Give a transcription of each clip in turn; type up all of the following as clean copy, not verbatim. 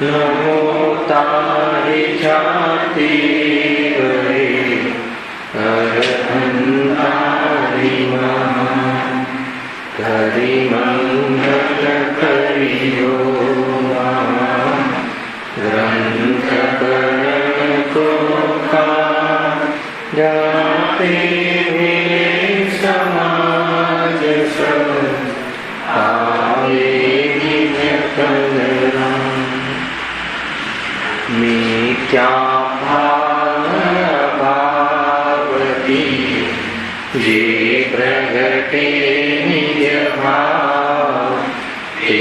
नमो ताहि जाति गए अरहंतारि महान करि मंगल करियो ग्रंथ करण को जाते समाज सब आवे मिथ्या भावती जे प्रगटे निज भाव ते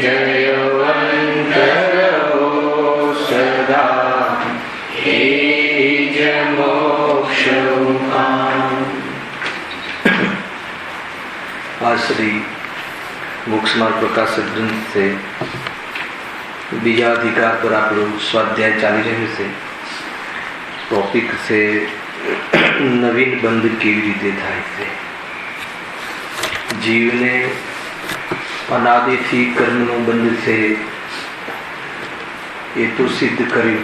जयवंत रहो सदा हे ज मोक्ष आज श्री मोक्ष मार्ग प्रकाशक ग्रंथ से बीजा अधिकार पर आप लोग स्वाध्याय चाली रहे से टॉपिक से नवीन बंध केवी रीते थाय छे। जीवने अनादिथी कर्मनो बंध छे ए तो सिद्ध कर्यु,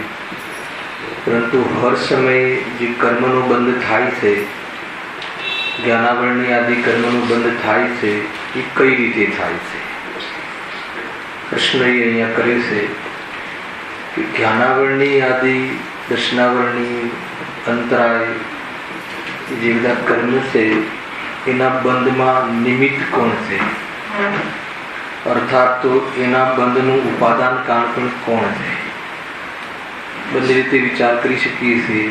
परंतु हर समय जे कर्मनो बंध थाय छे, ज्ञानावरणी आदि कर्मनो बंध थाय छे, ए कई रीते थाय छे। प्रश्न ये अहियां करे छे कि ज्ञानावरणी आदि दर्शनावरणी अंतराय जे बधा कर्म छे एना बंधमां निमित्त कोण छे, अर्थात तो एना बंधनुं उपादान कारण पण कोण छे। बंधी रीते विचार करी शकीए छीए।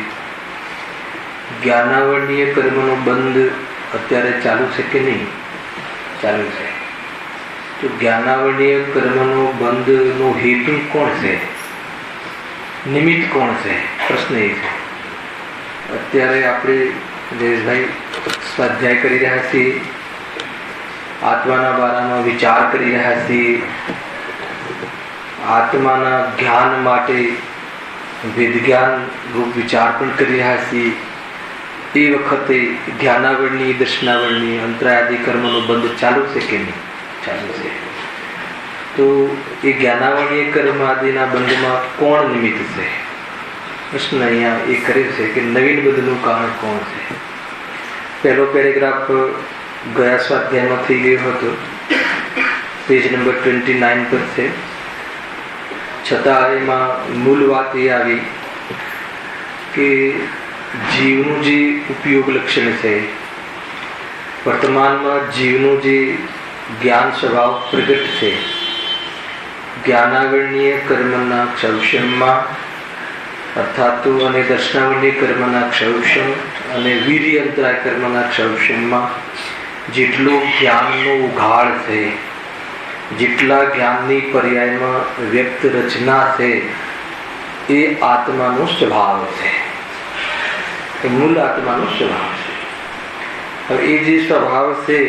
ज्ञानावरणीय कर्मनो बंध अत्यारे चालू छे के नहीं? चालू छे। तो ज्ञानावरणीय कर्मनो बंधनो हेतु कोण छे, निमित्त कोण छे? प्रश्न ए छे। अत्यारे आपणे जयेशभाई स्वाध्याय करी रह्या छीए, आत्माना बारामां विचार करी रह्या छीए, आत्माना ज्ञान माटे वेदज्ञान रूप विचार पण करी रह्या छीए। ए वखते ज्ञानावरणी दर्शनावरणी अंतराय आदि कर्मनो बंध चालू छे के नहीं? चालू छे। तो ये ज्ञानावरणीय कर्म आदिना बंधमां कोण निमित्त छे? प्रश्न अहींया ए करे छे कि नवीन बंधनुं कारण कोण छे? पहलो पेरेग्राफ गया स्वाध्यायमां थई गयो हतो, पेज नंबर 29 पर छे। छतां एमां मूल वात ए आवी कि जीवनुं जे उपयोग लक्षण छे, वर्तमानमां जीवनुं जे ज्ञान स्वभाव प्रगट छे, ज्ञानावरणीय कर्मना क्षौषममां अर्थात तो अने दर्शनावरणीय कर्मना क्षौषम अने वीर्य अंतराय कर्मना क्षौषममां जेटलो ज्ञाननो उघाड़ छे, जेटला ज्ञाननी पर्यायमां व्यक्त रचना छे, ए आत्मानो स्वभाव छे, मूल आत्मानो स्वभाव छे। हवे ए जे स्वभाव छे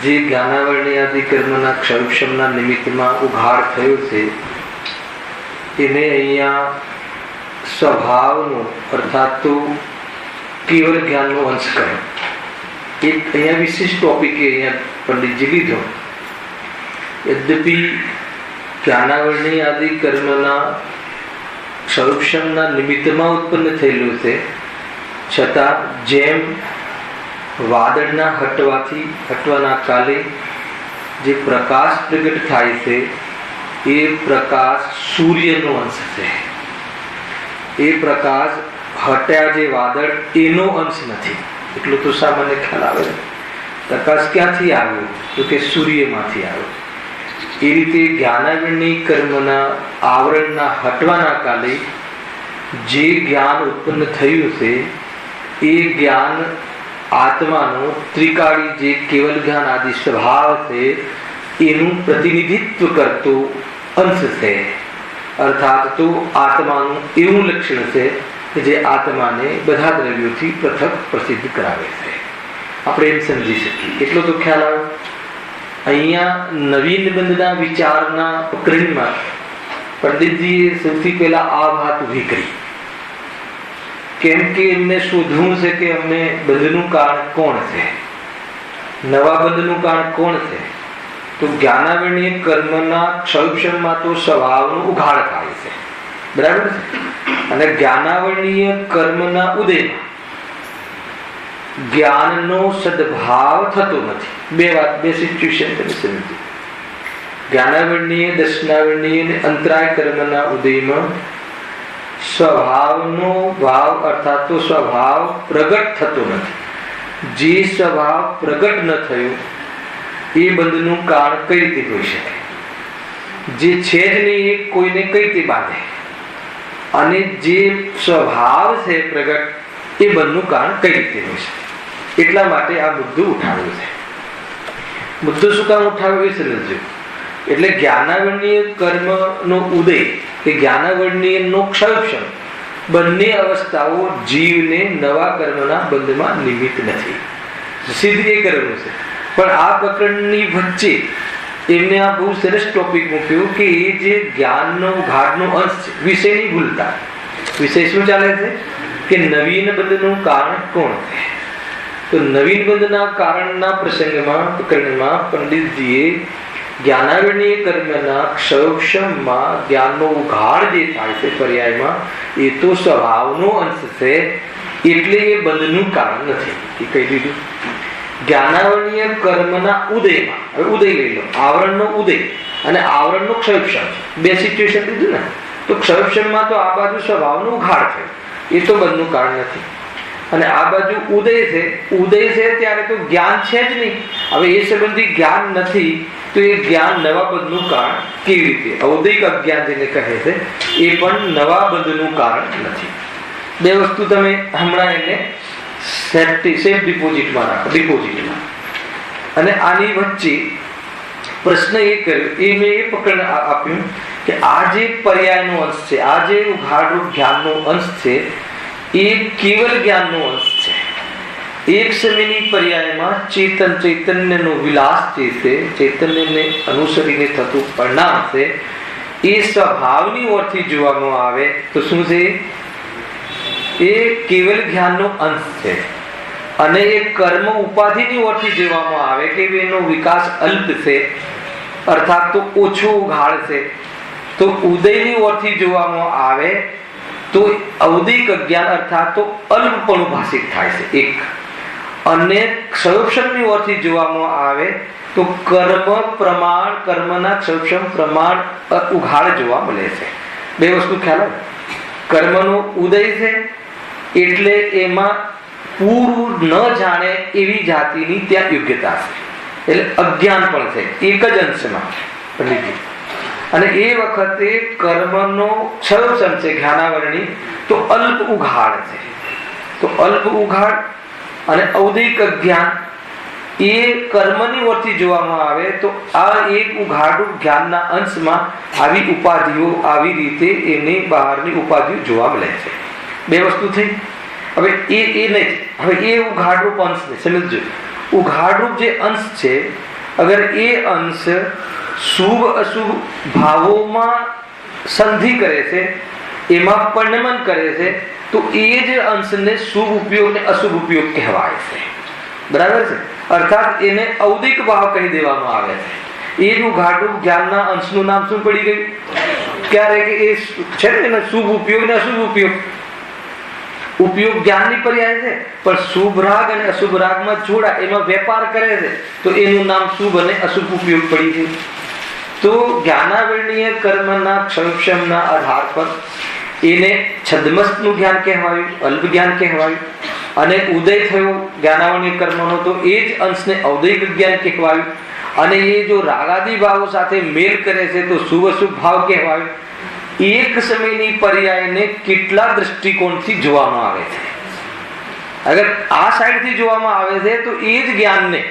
जे ज्ञानावरणी आदि कर्मना क्षौषमना निमित्तमां उघाड़ थयो छे, एने अहींया स्वभावनो अर्थात तो केवल ज्ञाननो अंश कहे। एक अहींया विशिष्ट टॉपिक अहींया पंडितजी लीधो। यद्यपि ज्ञानावरणी आदि कर्मना क्षौषमना निमित्तमां उत्पन्न थયેલું છે, છતાં જેમ વાદળના હટવાના કાલે જે પ્રકાશ પ્રગટ થાય છે, એ પ્રકાશ સૂર્યનો અંશ છે। એ પ્રકાશ હટ્યા જે વાદળ એનો અંશ નથી। એટલું તો સામાન્ય ખ્યાલ આવે। પ્રકાશ ક્યાંથી આવ્યો? તો કે સૂર્યમાંથી આવ્યો। એ રીતે જ્ઞાનાવરણી કર્મના આવરણના હટવાના કાલે જે જ્ઞાન ઉત્પન્ન થયું છે, એ જ્ઞાન आत्मानो त्रिकाળી जे केवल ज्ञान आदि स्वभाव छे एनु प्रतिनिधित्व करतो अंश छे। अर्थात तो आत्मानु एवं लक्षण छे कि जे आत्माने बधा द्रव्योथी पृथक प्रसिद्ध करावे छे। आपणे एम समजी शकीए। એટલો તો ખ્યાલ આવ્યો। અહીંયા નવીન બંધના વિચારના પ્રકરણમાં પંડિતજીએ સૌથી પહેલા આ વાત ઊભી કરી, કેમ કે એમને શોધવું છે કે અમને બંધનું કારણ કોણ છે, નવા બંધનું કારણ કોણ છે। તો જ્ઞાનાવરણીય કર્મના ક્ષયક્ષમમાં તો સ્વભાવનો ઉઘાડ થાય છે, બરાબર છે. અને જ્ઞાનાવરણીય કર્મના ઉદયમાં જ્ઞાનનો સદભાવ થતો નથી. બે સિચ્યુએશન તમે સમજો. જ્ઞાનાવરણીય, દર્શનાવરણીય અને અંતરાય કર્મના ઉદયમાં સ્વભાવનો ભાવ અર્થાત તો સ્વભાવ પ્રગટ થતો નથી. જે સ્વભાવ પ્રગટ ન થયો એ બંધનું કારણ કઈ રીતે હોઈ શકે? જે છે જ નહીં એ કોઈને કઈ રીતે બાંધે? અને જે સ્વભાવ છે પ્રગટ એ બંધનું કારણ કઈ રીતે હોઈ શકે? એટલા માટે આ મુદ્દો ઉઠાવ્યો છે. મુદ્દો શું કામ ઉઠાવ્યો એ સમજો. એટલે જ્ઞાનાવરણીય કર્મનો ઉદય કે જ્ઞાનાવરણીયનો ક્ષયક્ષમ બંને અવસ્થાઓ જીવને નવા કર્મના બંધમાં નિમિત્ત નથી. સિદ્ધ એ કરવાનું છે. પણ આ પ્રકરણની વચ્ચે એમને આ બહુ સરસ ટોપિક મૂક્યો કે એ જે જ્ઞાનનો ઘાટનો અંશ છે, વિષય નહીં ભૂલતા. વિષય શું ચાલે છે કે નવીન બંધનું કારણ કોણ છે? તો નવીન બંધના કારણના પ્રકરણમાં પંડિતજીએ જ્ઞાનાવરણીય કર્મના ક્ષયક્ષમમાં જ્ઞાનનો ઉઘાડ જે થાય છે પર્યાયમાં, એ તો સ્વભાવનો અંશ છે, એટલે એ બંધનું કારણ નથી. એ કહી દીધું. જ્ઞાનાવરણીય કર્મના ઉદયમાં, હવે ઉદય લઈ લો, આવરણનો ઉદય અને આવરણનો ક્ષયક્ષમ, બે સિચ્યુએશન દીધું ને. તો ક્ષયક્ષમમાં તો આ બાજુ સ્વભાવનો ઉઘાડ થયો, એ તો બંધનું કારણ નથી. અને આ બાજુ ઉદય છે, ઉદય છે ત્યારે તો જ્ઞાન છે જ નહીં. હવે એ સંબંધી જ્ઞાન નથી તો એ જ્ઞાન નવા બંધનું કારણ કેવી રીતે? ઔદયિક અજ્ઞાન જેને કહે છે એ પણ નવા બંધનું કારણ નથી. બે વસ્તુ તમે હમણાં એને સેફ ડિપોઝિટમાં રાખો, ડિપોઝિટમાં. અને આની વચ્ચે પ્રશ્ન એ કર્યો, એ મેં એ પકડ આપ્યું કે આ જે પર્યાયનો અંશ છે, આ જે ઉઘાડરૂપ જ્ઞાનનો અંશ છે, એ કેવલ જ્ઞાનનો અંશ છે. એક સમયની પર્યાયમાં ચૈતન્યનો વિલાસ જે છે, ચૈતન્યને અનુસરીને થતું પરિણામ છે, એ સ્વભાવની ઓરથી જોવામાં આવે તો શું છે? એ કેવલ જ્ઞાનનો અંશ છે. અને એ કર્મ ઉપાધિની ઓરથી જોવામાં આવે કે એનો વિકાસ અલ્પ છે, અર્થાત તો ઓછો ઉઘાડ છે. તો ઉદયની ઓરથી જોવામાં આવે તો ઔદયિક અજ્ઞાન અર્થાત તો અલ્પપણું ભાષિત થાય છે એક. અને ક્ષયક્ષમની ઓરથી જોવામાં આવે તો કર્મના ક્ષયક્ષમ પ્રમાણ ઉઘાડ જોવા મળે છે. બે વસ્તુ ખ્યાલ આવે. કર્મનો ઉદય છે એટલે એમાં પૂરું ન જાણે એવી જાતિની ત્યાં યોગ્યતા છે, એટલે અજ્ઞાન પણ છે એક જ અંશમાં. અને એ વખતે કર્મનો ક્ષયક્ષમ છે જ્ઞાનાવરણી, તો અલ્પ ઉઘાડ છે. તો અલ્પ ઉઘાડ અને ઔદયિક અજ્ઞાન એ કર્મની ઓરથી જોવામાં આવે તો આ એક ઉઘાડું જ્ઞાનના અંશમાં આવી ઉપાધિઓ, આવી રીતે એની બહારની ઉપાધિઓ જોવા મળે છે. બે વસ્તુ થઈ. હવે એ નહીં, હવે એ ઉઘાડરૂપ અંશને સમજો. ઉઘાડરૂપ જે અંશ છે, અગર એ અંશ શુભ અશુભ ભાવોમાં સંધિ કરે છે, એમાં પરિણમન કરે છે, તો એ જ અંશને શુભ ઉપયોગ ને અશુભ ઉપયોગ કહેવાય છે. બરાબર છે? અર્થાત એને ઔદયિક ભાવ કહી દેવામાં આવે છે. એ જ ઉઘાડરૂપ જ્ઞાનના અંશનું નામ શું પડી ગયું? ક્યારે કે એ છે ને એનો શુભ ઉપયોગ ને અશુભ ઉપયોગ. ઉપયોગ જ્ઞાનની પર્યાય છે, પણ શુભ રાગ અને અશુભ રાગમાં જોડા, એમાં વેપાર કરે છે, તો એનું નામ શુભ અને અશુભ ઉપયોગ પડી ગયું. તો જ્ઞાનાવરણીય કર્મના ક્ષયક્ષમના આધાર પર એને છદ્મસ્તનું જ્ઞાન કહેવાયું, અલ્પ જ્ઞાન કહેવાયું. અને ઉદય થયો જ્ઞાનાવરણીય કર્મનો તો એ જ અંશને ઔદયિક જ્ઞાન કહેવાયું. અને એ જો રાગાદી ભાવો સાથે મેલ કરે છે તો શુભ અશુભ ભાવ કહેવાયું. એક સમયની પર્યાયને કેટલા દ્રષ્ટિકોણથી જોવામાં આવે છે? અગર આ સાઈડથી જોવામાં આવે છે તો એ જ જ્ઞાનને,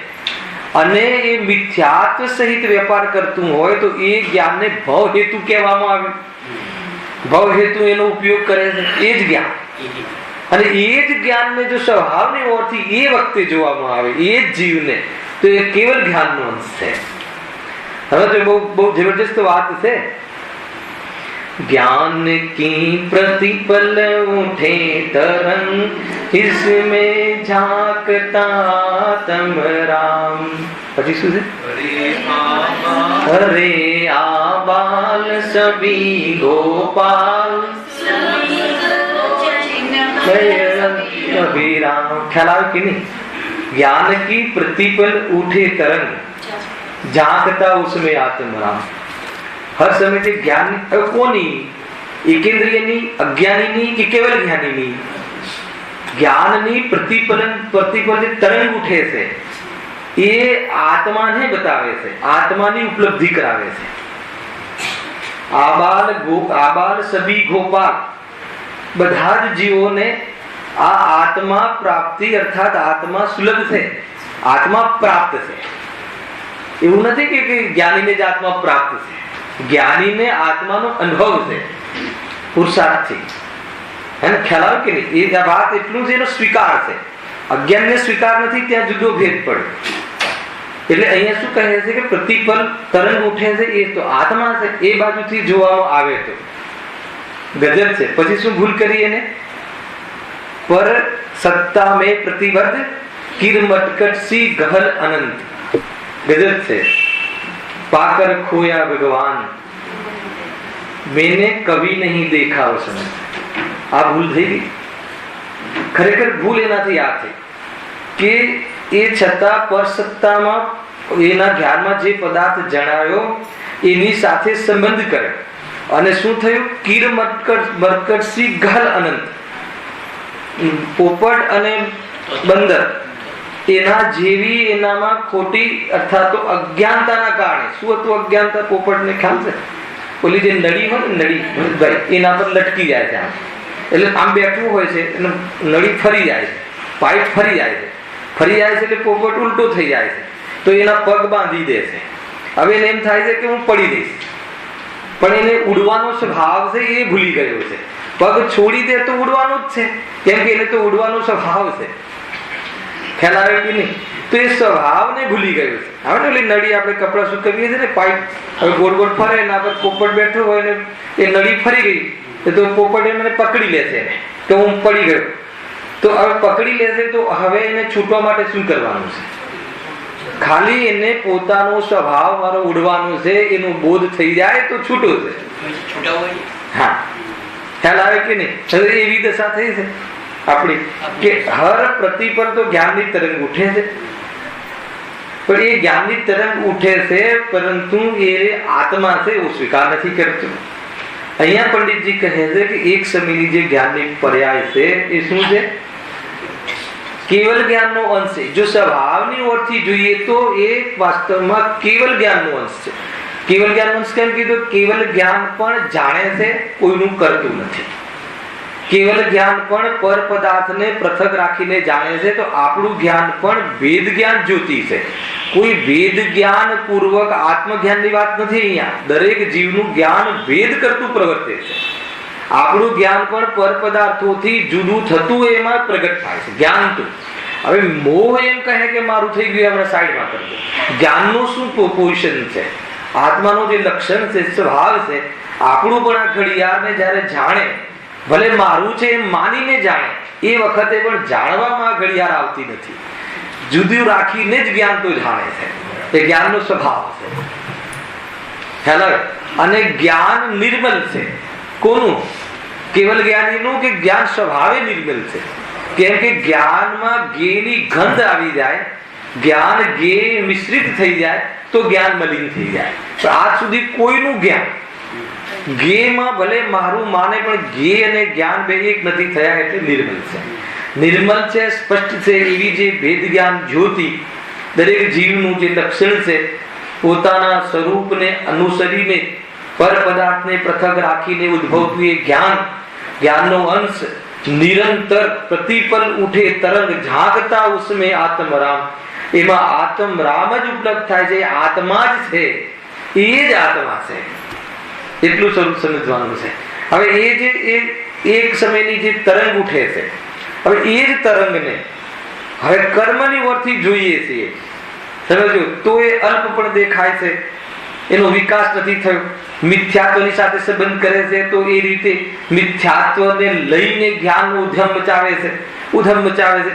અને એ મિથ્યાત્વ સહિત વેપાર કરતું હોય તો એ જ્ઞાનને ભવ હેતુ કહેવામાં આવ્યું. ભવ હેતુ એનો ઉપયોગ કરે છે, એ જ જ્ઞાન. અને એ જ જ્ઞાનને જો સ્વભાવની ઓરથી એ વખતે જોવામાં આવે, એ જ જીવને, તો એ કેવલ જ્ઞાનનો અંશ છે. હવે તો બહુ જબરજસ્ત વાત છે. ज्ञान की प्रतिपल उठे तरंग, इसमें झांकता तम राम. પછી શું છે? अरे आबाल सभी गोपाल अभिराम। ख्याल आवे कि नहीं? ज्ञान की प्रतिपल उठे तरंग, झांकता उसमें आत्मराम। हर समय से ज्ञान कोनी, एकेंद्रिय नहीं, अज्ञानी नहीं कि केवल ज्ञानी नहीं, ज्ञान नहीं प्रतिपल तरंग उठे से ये आत्मा ने बतावे से, आत्मा ने उपलब्धि करावे से। आबाल सभी गोपाल, બધા જ જીવોને આ આત્મા પ્રાપ્તિ અર્થાત આત્મા સુલભ છે, આત્મા પ્રાપ્ત છે। એવું નથી કે જ્ઞાનીને જ આત્મા પ્રાપ્ત છે, જ્ઞાનીને આત્માનો અનુભવ છે પુરુષાર્થથી। એને ખ્યાલ આવે કે નહીં? એ વાત એટલું જ એનો સ્વીકાર છે, અજ્ઞાનને સ્વીકાર નથી, ત્યાં જુદો ભેદ પડે। એટલે અહીંયા શું કહે છે કે પ્રતિપલ તરંગ ઉઠે છે એ તો આત્મા છે, એ બાજુથી જોવામાં આવે તો गजब से। પછી શું ભૂલ કરી એને? પર સત્તા में प्रतिबद्ध किर मटकट सी गहन अनंत। गजब से। पाकर खोया भगवान मैंने कभी नहीं देखा उसने। આ ભૂલ થઈ ગઈ। ખરેખર ભૂલ એનાથી આ થઈ કે એ છતાં પર સત્તામાં એના જ્ઞાનમાં જે પદાર્થ જણાયો એની સાથે સંબંધ કરે અને શું થયું? કીર મરકટસી ગહલ અનંત, પોપટ અને બંદર એના જેવી એનામાં ખોટી અર્થાત તો અજ્ઞાનતાના કારણે શું હતું? અજ્ઞાનતા પોપટને ખ્યાલ છે? ઓલી જે નળી હોય ને, નળી ભાઈ એના પર લટકી જાય છે, એટલે આમ બેઠવું હોય છે, નળી ફરી જાય છે, પાઇપ ફરી જાય છે, ફરી જાય છે એટલે પોપટ ઉલટો થઈ જાય છે, તો એના પગ બાંધી દે છે। હવે એને એમ થાય છે કે હું પડી દઈશ, પણ એને ઉડવાનો સ્વભાવ છે એ ભૂલી ગયો છે। પગ છોડી દે તો ઉડવાનું જ છે, કેમ કે એને તો ઉડવાનો સ્વભાવ છે। ખ્યાલ આવે કે નહીં? તો એ સ્વભાવને ભૂલી ગયો છે। હવે ને ઓલી નળી આપણે કપડા સુકવીએ છીએ ને, પાઇપ હવે ગોળ ગોળ ફરે, એના પર પોપટ બેઠો હોય ને એ નળી ફરી ગઈ તો પોપટ એને પકડી લેશે એને કે હું પડી ગયો। તો હવે પકડી લેશે તો હવે એને છૂટવા માટે શું કરવાનું છે? ખાલી એને પોતાનો સ્વભાવ મારો ઉડવાનો છે એનો બોધ થઈ જાય તો છૂટો છે। હા, ખ્યાલ આવે કે નહીં? એવી દશા થઈ છે આપણી કે હર પ્રતિપલ તો જ્ઞાનની તરંગ ઉઠે છે, પણ એ જ્ઞાનની તરંગ ઉઠે છે પરંતુ એ આત્મા છે એવું સ્વીકાર નથી કરતો। અહીંયા પંડિતજી કહે છે કે એક સમયની જે જ્ઞાનની પર્યાય છે એ શું છે? केवल ज्ञान नो अंश है। जो स्वभावनी ओरથી જોઈએ તો એ વાસ્તવમાં કેવલ જ્ઞાનનો અંશ છે। કેવલ જ્ઞાનનો અંશ કેમ કીધું? કેવલ જ્ઞાન પણ જાણે છે, કોઈનું કરતું નથી। કેવલ જ્ઞાન પણ પર પદાર્થને પૃથક રાખીને જાણે છે, તો આપણું જ્ઞાન પણ વેદ જ્ઞાન જ્યોતિ છે। કોઈ વેદ જ્ઞાન પૂર્વક આત્મજ્ઞાનની વાત નથી અહીંયા। દરેક જીવનું જ્ઞાન વેદ કરતું પ્રવર્તે છે। આપણું જ્ઞાન પણ પર પદાર્થોથી જુદું થતું એમાં પ્રગટ થાય છે જ્ઞાન તો। હવે મોહ એમ કહે કે મારું થઈ ગયું, આપણે સાઈડમાં કરી દો। જ્ઞાનનું શું પોઝિશન છે? આત્માનું જે લક્ષણ છે, સ્વભાવ છે, આપણું પણ આ ઘડિયાળને જ્યારે જાણે, ભલે મારું છે એમ માનીને જાણે, એ વખતે પણ જાણવામાં આ ઘડિયાળ આવતી નથી, જુદું રાખીને જ જ્ઞાન તો જાણે છે। એ જ્ઞાનનો સ્વભાવ છે। હેલો, અને જ્ઞાન નિર્મલ છે। કોનું? કેવલ જ્ઞાનીનું કે જ્ઞાન સ્વભાવે નિર્મલ છે? કેમ કે જ્ઞાનમાં ઘેની ગંધ આવી જાય, જ્ઞાન ઘે મિશ્રિત થઈ જાય તો જ્ઞાન મલિન થઈ જાય। પણ આજ સુધી કોઈનું જ્ઞાન ઘેમાં ભલે મારું માને પણ ઘે અને જ્ઞાન બે એક નથી થયા એટલે નિર્મલ છે। નિર્મલ છે, સ્પષ્ટ છે। એવી જે ભેદ જ્ઞાન જ્યોતિ દરેક જીવનું જે લક્ષણ છે, પોતાના સ્વરૂપને અનુસરીને પર પદાર્થને પૃથક રાખીને ઉદ્ભવતું એ જ્ઞાન, જ્ઞાનનો અંશ નિરંતર प्रतिपल उठे तरंग झांकता उसमें आत्मराम। एमा आत्मराम ज उपलब्ध थाय छे। आत्मा ज छे, ए ज आत्मा छे, એટલું સ્વરૂપ સમજવાનું છે। હવે એ જે એક સમયની જે તરંગ ઉઠે છે, હવે એ જ તરંગને હવે કર્મની ઓરથી જોઈએ છીએ, સમજો તો એ અલ્પ પણ દેખાય છે, એનો વિકાસ નથી થયો। મિથ્યાત્વની સાથે સંબંધ કરે છે તો એ રીતે મિથ્યાત્વને લઈને જ્ઞાનનો ઉધમ મચાવે છે,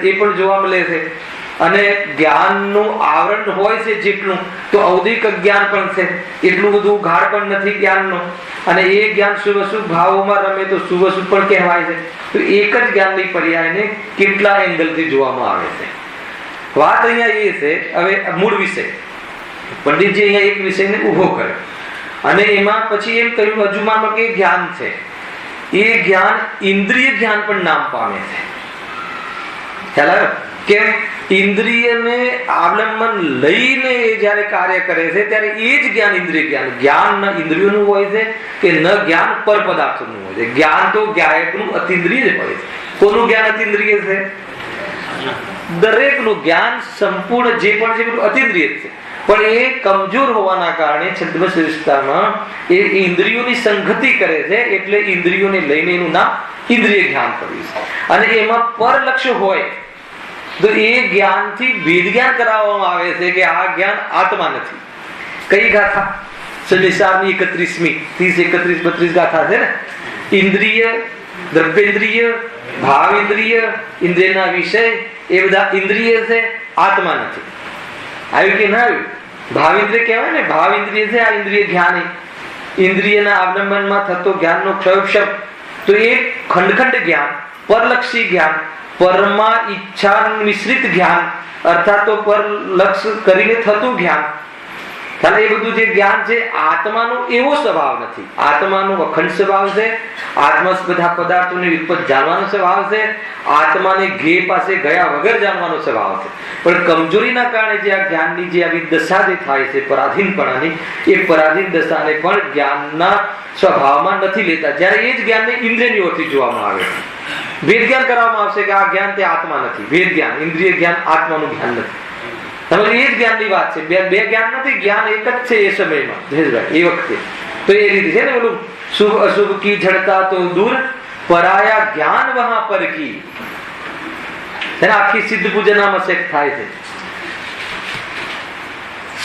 એ પણ જોવા મળે છે। અને જ્ઞાનનું આવરણ હોય છે જેટલું, તો ઔદિક જ્ઞાન પણ છે, એટલું બધું ગાઢ પણ નથી જ્ઞાનનું. અને એ જ્ઞાન શુભ અશુભ ભાવોમાં રમે તો શુભ અશુભ પણ કહેવાય છે. તો એક જ જ્ઞાનની પર્યાયને કેટલા એંગલથી જોવામાં આવે છે. વાત અહીંયા એ છે, હવે મૂળ વિષય પંડિતજી અહીંયા એક વિષયને ઉભો કર્યો અને એમાં પછી એમ કહ્યું હજુ માનો કે જ્ઞાન છે, એ જ્ઞાન ઇન્દ્રિય જ્ઞાન પણ નામ પામે છે. ખ્યાલ આવ્યો? કેમ? ઇન્દ્રિયને અવલંબન લઈને જયારે કાર્ય કરે છે ત્યારે એ જ જ્ઞાન ઇન્દ્રિય જ્ઞાન ન ઇન્દ્રિયોનું હોય છે કે ન જ્ઞાન પર પદાર્થોનું હોય છે. જ્ઞાન તો જ્ઞાયકનું અતિન્દ્રિય જ હોય છે. કોનું જ્ઞાન અતિન્દ્રિય છે? દરેકનું જ્ઞાન સંપૂર્ણ જે પણ છે બધું અતિન્દ્રિય છે. પણ એ કમજોર હોવાના કારણે છદ્મશ્રેષ્ઠતામાં એ ઇન્દ્રિયોની સંગતિ કરે છે, એટલે ઇન્દ્રિયોને લઈને એનું નામ ઇન્દ્રિય જ્ઞાન પડ્યું છે. અને એમાં પર લક્ષ્ય હોય તો એ જ્ઞાનથી ભેદ જ્ઞાન કરાવવામાં આવે છે કે આ જ્ઞાન આત્મા નથી. કઈ ગાથા? નિસારની 31મી 30, 31, 32 ગાથા છે ને. ઇન્દ્રિય, દ્રવ્યેન્દ્રિય, ભાવ ઇન્દ્રિય, ઇન્દ્રિયના વિષય, એ બધા ઇન્દ્રિય છે, આત્મા નથી. આવ્યું કે ના આવ્યું? ભાવ ઇન્દ્રિય કહેવાય ને, ભાવ ઇન્દ્રિય છે આ ઇન્દ્રિય જ્ઞાન. ઇન્દ્રિયના અવલંબનમાં થતો જ્ઞાનનો ક્ષય. તો એ ખંડ જ્ઞાન, પરલક્ષી જ્ઞાન, પરમાં ઈચ્છા મિશ્રિત જ્ઞાન, અર્થાત તો પર લક્ષ કરીને થતું જ્ઞાન. એ બધું જે જ્ઞાન છે આત્માનો એવો સ્વભાવ નથી. આત્માનો અખંડ સ્વભાવ છે. આત્મા બધા પદાર્થોની વિપત જાણવાનો સ્વભાવ છે. આત્માને ઘે પાસે ગયા વગર જાણવાનો સ્વભાવ છે. પણ કમજોરીના કારણે જે આ જ્ઞાનની જે આવી દશા જે થાય છે પરાધીનપણાની, એ પરાધીન દશાને પણ જ્ઞાનના સ્વભાવમાં નથી લેતા. જ્યારે એ જ જ્ઞાનને ઇન્દ્રિયની ઓરથી જોવામાં આવે છે. ભેદ જ્ઞાન કરવામાં આવશે કે આ જ્ઞાન તે આત્મા નથી. ભેદ જ્ઞાન, ઇન્દ્રિય જ્ઞાન, આત્માનું જ્ઞાન નથી. તમે એ જ જ્ઞાનની વાત છે. બે જ્ઞાન નથી, જ્ઞાન એક જ છે એ સમયમાં, જયેશભાઈ, એ વખતે. તો એ રીતે છે ને પેલું શુભ અશુભ કી જડતા તો દૂર, પરાયા જ્ઞાન વહાં પર કી. આખી સિદ્ધ પૂજનમાં શેખ થાય છે.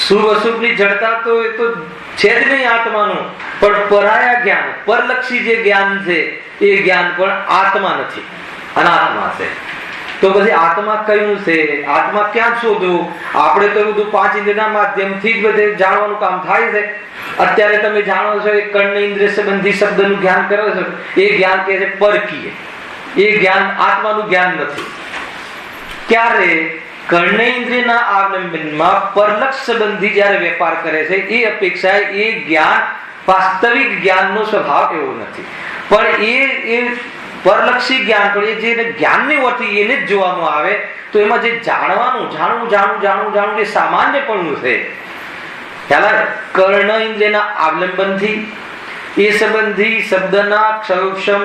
શુભ અશુભ ની જડતા તો એ તો છે જ નહીં આત્માનું, પણ પરાયા જ્ઞાન, પરલક્ષી જે જ્ઞાન છે એ જ્ઞાન પણ આત્મા નથી, અનાત્મા છે. તો પછી આત્મા કયું છે? આત્મા ક્યાં શોધવું? આપણે તો બધું પાંચ ઇન્દ્રિયના માધ્યમથી જ બધે જાણવાનું કામ થાય છે. અત્યારે તમે જાણો છો એ કર્ણ ઇન્દ્રિય સંબંધી શબ્દનું જ્ઞાન કરો છો, એ જ્ઞાન કહે છે પરકીય. એ જ્ઞાન આત્માનું જ્ઞાન નથી. ક્યારે? કર્ણેન્દ્રિયના આવલંબનમાં પરલક્ષ સંબંધી જ્યારે વેપાર કરે છે એ અપેક્ષાએ એ જ્ઞાન વાસ્તવિક જ્ઞાનનો સ્વભાવ એવો નથી. પણ એ પરલક્ષી જ્ઞાન, પણ એ જે જ્ઞાનની વતી એને જ જોવામાં આવે તો એમાં જે જાણવું જે સામાન્યપણું છે, ખ્યાલ કર્ણ ઇન્દ્રિયના આવલંબનથી એ સંબંધી શબ્દના ક્ષૌક્ષમ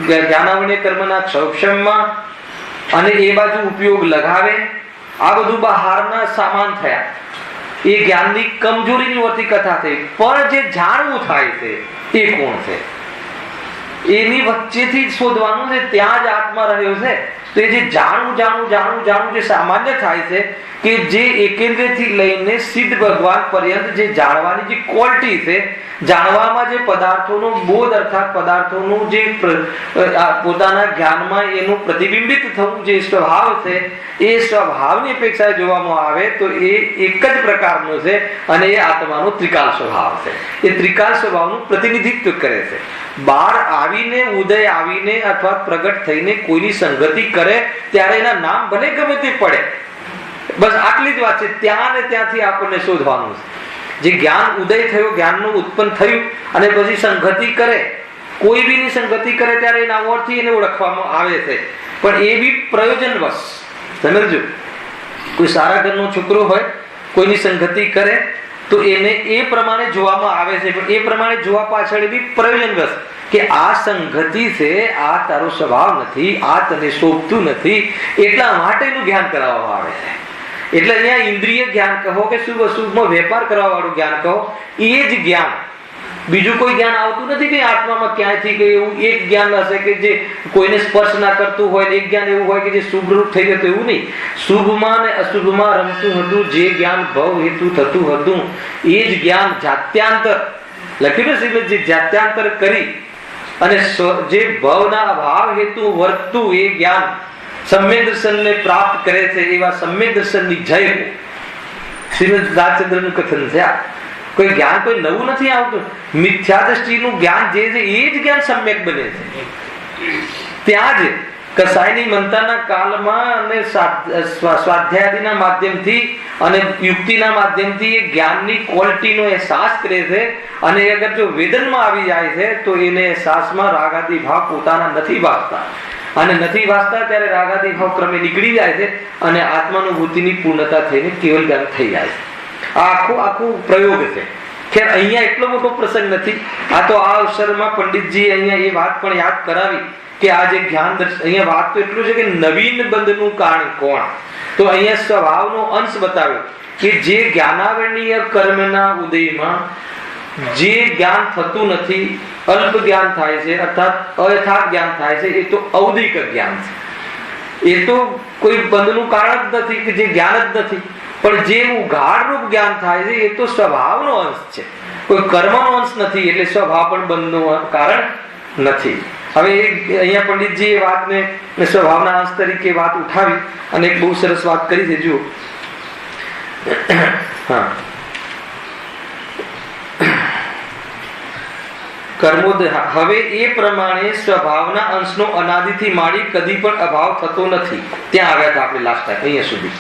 જ્ઞાનાવર્ણ્ય કર્મના ક્ષૌક્ષમમાં અને એ બાજુ ઉપયોગ લગાવે, આ બધું બહારના સામાન થયા. એ જ્ઞાનની કમજોરીની વતી કથા થઈ. પણ જે જાણવું થાય છે એ કોણ છે? એની વચ્ચેથી શોધવાનું છે. ત્યાં જ આત્મા રહ્યો છે. તો એ જે જાણવું જે સામાન્ય થાય છે કે જે એકેન્દ્રથી લઈને સિદ્ધ ભગવાન પર્યંત જે જાણવાની જે ક્વોલિટી છે, જાણવામાં જે પદાર્થોનો બોધ અર્થાત પદાર્થોનું જે પોતાના જ્ઞાનમાં એનું પ્રતિબિંબિત થવું જે સ્વભાવ છે, એ સ્વભાવની અપેક્ષાએ જોવામાં આવે તો એ એક જ પ્રકારનો છે અને એ આત્માનો ત્રિકાલ સ્વભાવ છે. એ ત્રિકાલ સ્વભાવનું પ્રતિનિધિત્વ કરે છે. બહાર આવીને, ઉદય આવીને અથવા પ્રગટ થઈને કોઈની સંગતિ કરે ત્યારે એના નામ ભલે ગમે તે પડે, બસ આટલી જ વાત છે. ત્યાં ને ત્યાંથી આપણને શોધવાનું છે. જે જ્ઞાન ઉદય થયો, જ્ઞાનનું ઉત્પન્ન થયું અને પછી સંગતિ કરે, કોઈ બીની સંગતિ કરે ત્યારે એના ઓરથી એને ઓળખવામાં આવે છે. પણ એ બી પ્રયોજનવશ. સમજજો, કોઈ સારા ઘરનો છોકરો હોય, કોઈની સંગતિ કરે તો એને એ પ્રમાણે જોવામાં આવે છે. પણ એ પ્રમાણે જોવા પાછળ બી પ્રયોજનવશ કે આ સંગતિ છે, આ તારો સ્વભાવ નથી, આ તને શોભતું નથી, એટલા માટેનું જ્ઞાન કરાવવામાં આવે છે. એટલે અહીંયા ઇન્દ્રિય જ્ઞાન કહો કે શુભ અશુભમાં વેપાર કરવા વાળું જ્ઞાન કહો, એ જ જ્ઞાન. બીજું કોઈ જ્ઞાન આવતું નથી કે આત્મામાં ક્યાંયથી કે એવું એક જ્ઞાન હશે કે જે કોઈને સ્પર્શ ના કરતું હોય, એક જ્ઞાન એવું હોય કે જે શુભરૂપ થઈ જતું, એવું નહીં. શુભમાં ને અશુભમાં રમતું હતું જે જ્ઞાન ભવ હેતુ થતું હતું, એ જ જ્ઞાન જાત્યાંતર લખ્યું ને, જે જાત્યાંતર કરી અને જે ભવના ભાવ હેતુ વર્તતું એ જ્ઞાન, સમ્યક દર્શનને પ્રાપ્ત કરે છે એવા સમ્યક દર્શનની જય હો. શ્રીમદ રાજચંદ્રનું કથન છે આ. કોઈ જ્ઞાન કોઈ નવું નથી આવતું. મિથ્યા દ્રષ્ટિનું જ્ઞાન જે છે એ જ જ્ઞાન સમ્યક બને છે. ત્યાં જ કસાયની મંતાના કાળમાં અને સ્વાધ્યાયના માધ્યમથી અને યુક્તિના માધ્યમથી એ જ્ઞાનની ક્વોલિટીનો અહેસાસ કરે છે. અને અગર જો વેદનમાં આવી જાય છે તો એને અહેસાસમાં રાગાદી ભાવ પોતાના નથી વાસતા, અને નથી વાસતા ત્યારે રાગાદી ભાવ ક્રમે નીકળી જાય છે અને આત્માનુભૂતિની પૂર્ણતા થઈને કેવલ જ્ઞાન થઈ જાય છે. આ આખું પ્રયોગ છે. ખેર અહીંયા એટલો મોટો પ્રસંગ નથી. આ તો આ અવસરમાં પંડિતજી અહીંયા એ વાત પણ યાદ કરાવી કે આ જે જ્ઞાન અહીંયા વાત તો એટલું છે કે નવીન બંધનું કારણ કોણ, તો અહીંયા સ્વભાવનો અંશ બતાવ્યો કે જે જ્ઞાનાવરણીય કર્મના ઉદયમાં જે જ્ઞાન થતું નથી, અલ્પ જ્ઞાન થાય છે અર્થાત અયથાર્થ જ્ઞાન થાય છે, એ તો ઔદિક જ્ઞાન છે. એ તો કોઈ બંધનું કારણ જ નથી કે જે જ્ઞાન જ નથી. પણ જે ઉઘાડરૂપ જ્ઞાન થાય છે એ તો સ્વભાવનો અંશ છે, કોઈ કર્મનો અંશ નથી. એટલે સ્વભાવ પણ બંધનું કારણ નથી. હવે અહીંયા પંડિતજી એ વાતને સ્વભાવના અંશ તરીકે વાત ઉઠાવી અને એક બહુ સરસ વાત કરી છે. જુઓ, હા, કર્મોદય. હવે એ પ્રમાણે સ્વભાવના અંશનો અનાદિથી માંડી કદી પણ અભાવ થતો નથી. ત્યાં આવ્યા હતા આપણે લાસ્ટ ટાઈમ અહીંયા સુધી.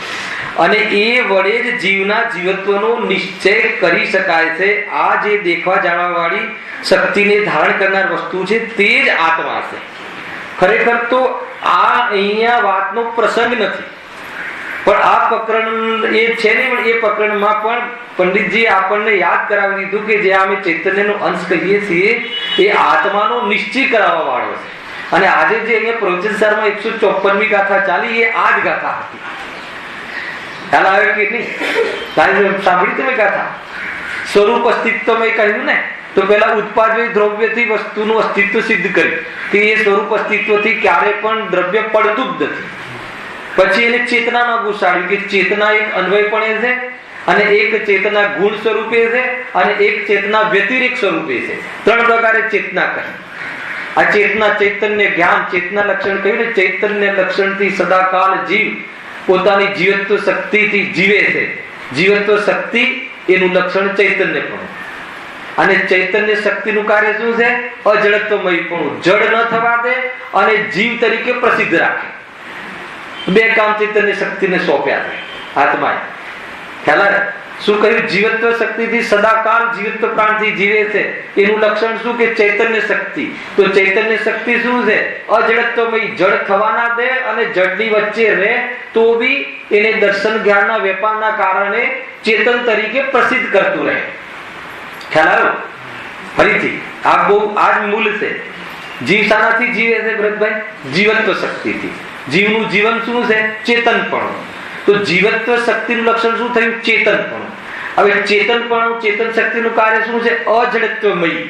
અને એ વડે જ જીવના જીવત્વનો નિશ્ચય કરી શકાય છે. આ જે દેખવા જાણવા વાળી શક્તિને ધારણ કરનાર વસ્તુ છે તે જ આત્મા છે. ખરેખર તો આ અહીંયા વાતનો પ્રસંગ નથી, પણ આ પ્રકરણ એ છે ને, પણ એ પ્રકરણમાં પણ પંડિતજી આપણને યાદ કરાવી દીધું કે જે અમે ચૈતન્યનો અંશ કહીએ છીએ એ આત્માનો નિશ્ચય કરાવવા વાળો છે. અને આજે જે અહીંયા પ્રવચનસારમાં 154મી ગાથા ચાલી એ આ જ ગાથા હતી. ખ્યાલ આવે કે નહીં? સાંભળી તમે ગાથા? સ્વરૂપ અસ્તિત્વમાં કહ્યું ને, તો પેલા ઉત્પાદિત દ્રવ્યથી વસ્તુનું અસ્તિત્વ સિદ્ધ કર્યું કે એ સ્વરૂપ અસ્તિત્વથી ક્યારે પણ દ્રવ્ય પડતું જ નથી. પછી એને ચેતનામાં ઘુસાડ્યું કે ચેતના એક અન્વયપણે છે અને એક ચેતના ગુણ સ્વરૂપે છે અને એક ચેતના વ્યતિરેક સ્વરૂપે છે. 3 પ્રકારે ચેતના કહી. આ ચેતના ચૈતન્ય જ્ઞાન ચેતના લક્ષણ કહ્યું ને, ચૈતન્ય લક્ષણથી સદાકાળ જીવ પોતાની જીવત્વ શક્તિથી જીવે છે. જીવત્વ શક્તિ એનું લક્ષણ ચૈતન્ય પણ. અને ચૈતન્ય શક્તિનું કાર્ય શું છે? અજડત્વમયપણું, જડ ન થવા દે અને જીવ તરીકે પ્રસિદ્ધ રાખે. 2 કામ ચૈતન્ય શક્તિને સોંપ્યા છે આત્માએ. ખ્યાલ આવે? શું કહ્યું? જીવત્વ શક્તિથી સદાકાળ જીવત્વ પ્રાણથી જીવે છે. એનું લક્ષણ શું કે ચૈતન્ય શક્તિ. તો ચૈતન્ય શક્તિ શું છે? અજડત્વમય, જડ થવા ના દે અને જડની વચ્ચે રહે તો બી એને દર્શન જ્ઞાનના વેપારના કારણે ચેતન તરીકે પ્રસિદ્ધ કરતું રહે. ખ્યાલ આવ્યો? ફરીથી આ બહુ આ જ મૂળ છે. જીવ શાનાથી જીવે છે ભરતભાઈ? જીવત્વ શક્તિથી. જીવનું જીવન શું છે? ચેતનપણું. તો જીવત્વ શક્તિનું લક્ષણ શું થયું? ચેતનપણું. હવે ચેતનપણું, ચેતન શક્તિનું કાર્ય શું છે? અજડત્વમય,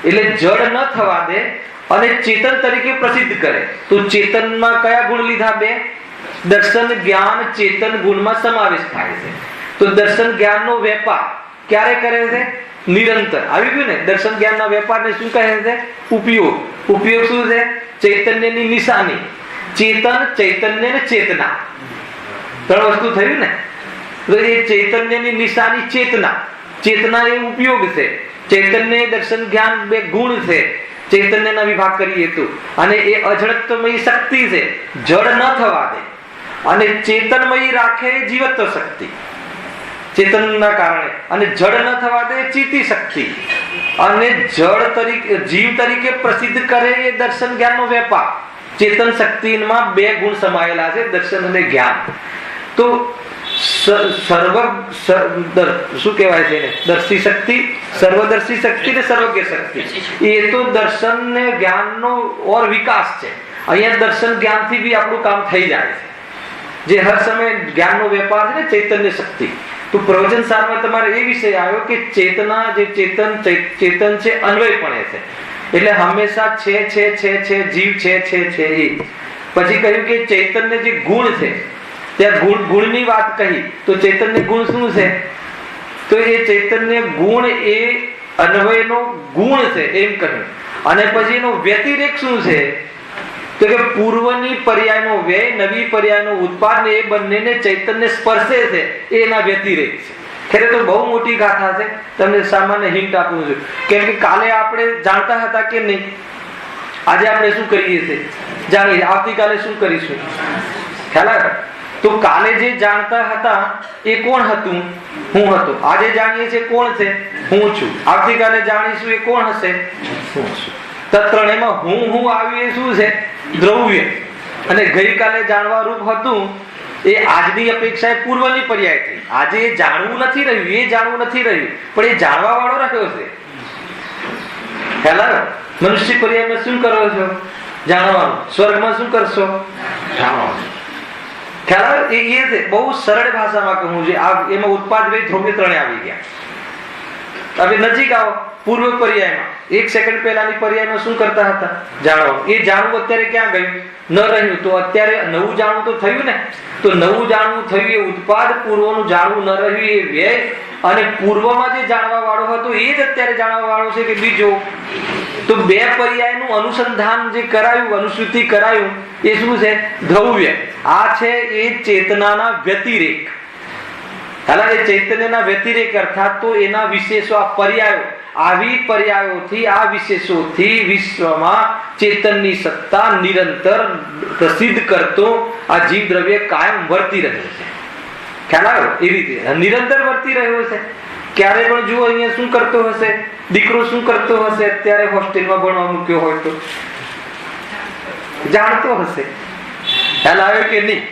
એટલે જડ ન થવા દે અને ચેતન તરીકે પ્રસિદ્ધ કરે. તો ચેતનમાં કયા ગુણ લીધા? 2. દર્શન જ્ઞાન ચેતન ગુણમાં સમાવેશ થાય છે. તો દર્શન જ્ઞાનનો વેપાર ક્યારે કરે છે? નિરંતર. આવી ગયું ને? દર્શન જ્ઞાનના વેપારને શું કહે છે? ઉપયોગ. ઉપયોગ શું છે? ચૈતન્યની નિશાની. ચેતન, ચૈતન્ય ને ચેતના, 3 વસ્તુ થયું ને. તો એ ચૈતન્યની નિશાની ચેતના. ચેતના એ ઉપયોગ છે. ચૈતન્ય દર્શન જ્ઞાન 2 ગુણ છે. ચૈતન્યના વિભાગ કરીએ તો. અને એ અજડત્વમય શક્તિ છે, જડ ન થવા દે અને ચેતનમય રાખે જીવત્વ શક્તિ ચેતનના કારણે. અને જડ ન થવા દે ચિત્તી શક્તિ. અને જડ તરીકે જીવ તરીકે પ્રસિદ્ધ કરે એ દર્શન જ્ઞાનનો વેપાર. ચેતન શક્તિમાં 2 ગુણ સમાયેલા છે, દર્શન અને જ્ઞાન. તો સર્વ શું કહેવાય છે એને? દર્શી શક્તિ, સર્વદર્શી શક્તિ ને સર્વજ્ઞ શક્તિ. એ તો દર્શન ને જ્ઞાનનો ઓર વિકાસ છે. અહીંયા દર્શન જ્ઞાનથી બી આપણું કામ થઈ જાય છે. જે હર સમય જ્ઞાનનો વેપાર છે ને, ચૈતન્ય શક્તિ. તો પ્રવચન સારમાં તમારે એ વિષય આવ્યો કે ચેતના જે ચેતન છે અન્વયપણે છે. એટલે હંમેશા છે જીવ છે. એ પછી કહ્યું કે ચૈતન્ય જે ગુણ છે, ત્યાં ગુણની વાત કહી. તો ચૈતન્ય ગુણ શું છે? તો એ ચૈતન્ય ગુણ એ અન્વયનો ગુણ છે એમ કહ્યું. અને પછી એનો વ્યતિરેક શું છે? તો તો કે પૂર્વની પર્યાયનો વ્યય, નવી પર્યાયનો ઉત્પાદ, એ બંનેને ચૈતન્ય સ્પર્શે છે, એ એના વ્યતિરેક છે. ખરેખર બહુ મોટી ગાથા છે. તમને સામાન્ય હિન્ટ આપું છું, કેમ કે કાલે આપણે જાણતા હતા કે નહીં, આજે આપણે શું કરીએ છીએ જાણીએ, આવતીકાલે શું કરીશું ખ્યાલ આવે. તો કાલે જે જાણતા હતા એ કોણ હતું? હું હતો. આજે જાણીએ છીએ કોણ છે? હું છું. આવતીકાલે જાણીશું એ કોણ હશે? હું છું. ત્રણેયમાં હું આવી એ શું છે? દ્રવ્ય. અને ગઈકાલે જાણવા રૂપ હતું એ આજની અપેક્ષાએ પૂર્વની પર્યાય થઈ. આજે એ જાણવું નથી રહ્યું, એ જાણવું નથી રહ્યું, પણ એ જાણવા વાળો રહ્યો છે. ખ્યાલ મનુષ્ય પર્યાયમાં શું કરો છો? જાણવાનું. સ્વર્ગમાં શું કરશો? જાણવાનું. ખ્યાલ એ છે. બહુ સરળ ભાષામાં કહું છે. એમાં ઉત્પાદ વે ધ્રુવ્ય ત્રણે આવી ગયા. હવે નજીક આવો. પૂર્વ પર્યાયમાં 1 સેકન્ડ પહેલાની પર્યાયમાં શું કરતા હતા? જાણવાનું. એ જાણવું અત્યારે ક્યાં ગયું? ન રહ્યું. તો અત્યારે નવું જાણવું તો થયું ને. તો નવું જાણવું થયું એ ઉત્પાદ, પૂર્વનું જાણવું ન રહ્યું એ વ્યય, અને પૂર્વમાં જે જાણવા વાળો હતો એ જ અત્યારે જાણવા વાળો છે કે બીજો. તો બે પર્યાયનું અનુસંધાન જે કરાયું, અનુસૂતિ કરાયું, એ શું છે? દ્રવ્ય. આ છે એ ચેતનાના વ્યતિરેક. હાલા એ ચૈતન્યના વ્યતિરેક અર્થાત તો એના વિશેષો, આ પર્યાયો, આવી પર્યાયોથી, આ વિશેષોથી વિશ્વમાં ચેતનની સત્તા નિરંતર પ્રસિદ્ધ કરતો આ જીવ દ્રવ્ય કાયમ વર્તી રહ્યો છે. ખ્યાલ આવ્યો? એ રીતે નિરંતર વર્તી રહ્યો છે. ક્યારે પણ જુઓ અહીંયા શું કરતો હશે? દીકરો શું કરતો હશે? અત્યારે હોસ્ટેલમાં ભણવા મૂક્યો હોય તો જાણતો હશે. ખ્યાલ આવ્યો કે નહીં?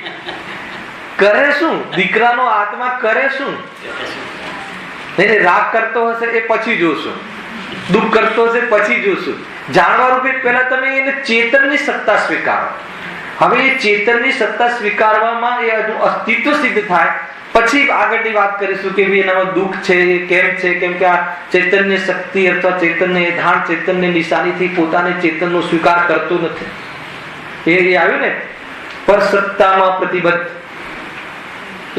કરે શું? દીકરાનો આત્મા કરે શું? રાગ કરતો હશે એ પછી જોશું, દુઃખ કરતો હશે પછી જોશું. જાણવા રૂપે પહેલા તમે એને ચેતનની સત્તા સ્વીકારો. હવે એ ચેતનની સત્તા સ્વીકારવામાં એ અસ્તિત્વ સિદ્ધ થાય પછી આગળની વાત કરીશું કે એનામાં દુઃખ છે, કેમ છે? કેમ કે આ ચૈતન્ય શક્તિ અથવા ચૈતન્ય ધાણ, ચૈતન્ય નિશાનીથી પોતાને ચેતનનો સ્વીકાર કરતો નથી. એ આવ્યું ને, પર સત્તામાં પ્રતિબદ્ધ.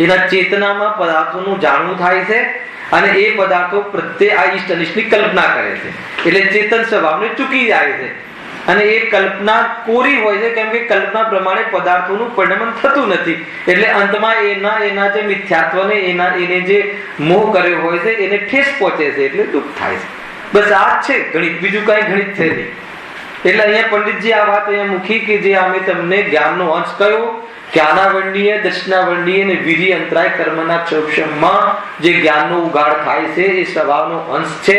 એના ચેતનામાં પદાર્થોનું જાણવું થાય છે અને એ પદાર્થો પ્રત્યે આ ઈષ્ટ અનિષ્ટની કલ્પના કરે છે. એટલે ચેતન સ્વભાવને ચૂકી જાય છે અને એ કલ્પના કોરી હોય છે, કેમ કે કલ્પના પ્રમાણે પદાર્થોનું પરિણમન થતું નથી. એટલે અંતમાં એના જે મિથ્યાત્વને, એને જે મોહ કર્યો હોય છે એને ઠેસ પહોંચે છે, એટલે દુઃખ થાય છે. બસ આ જ છે ગણિત, બીજું કઈ ગણિત છે નહીં. એટલે અહીંયા પંડિતજી આ વાત અહીંયા મૂકી કે જે અમે તમને જ્ઞાનનો અંશ કયો, જ્ઞાનાવર્ણીય, દર્શનાવર્ણીય અને વિધિ અંતરાય કર્મના ક્ષોભમાં જે જ્ઞાનનો ઉગાડ થાય છે એ સ્વભાવનો અંશ છે.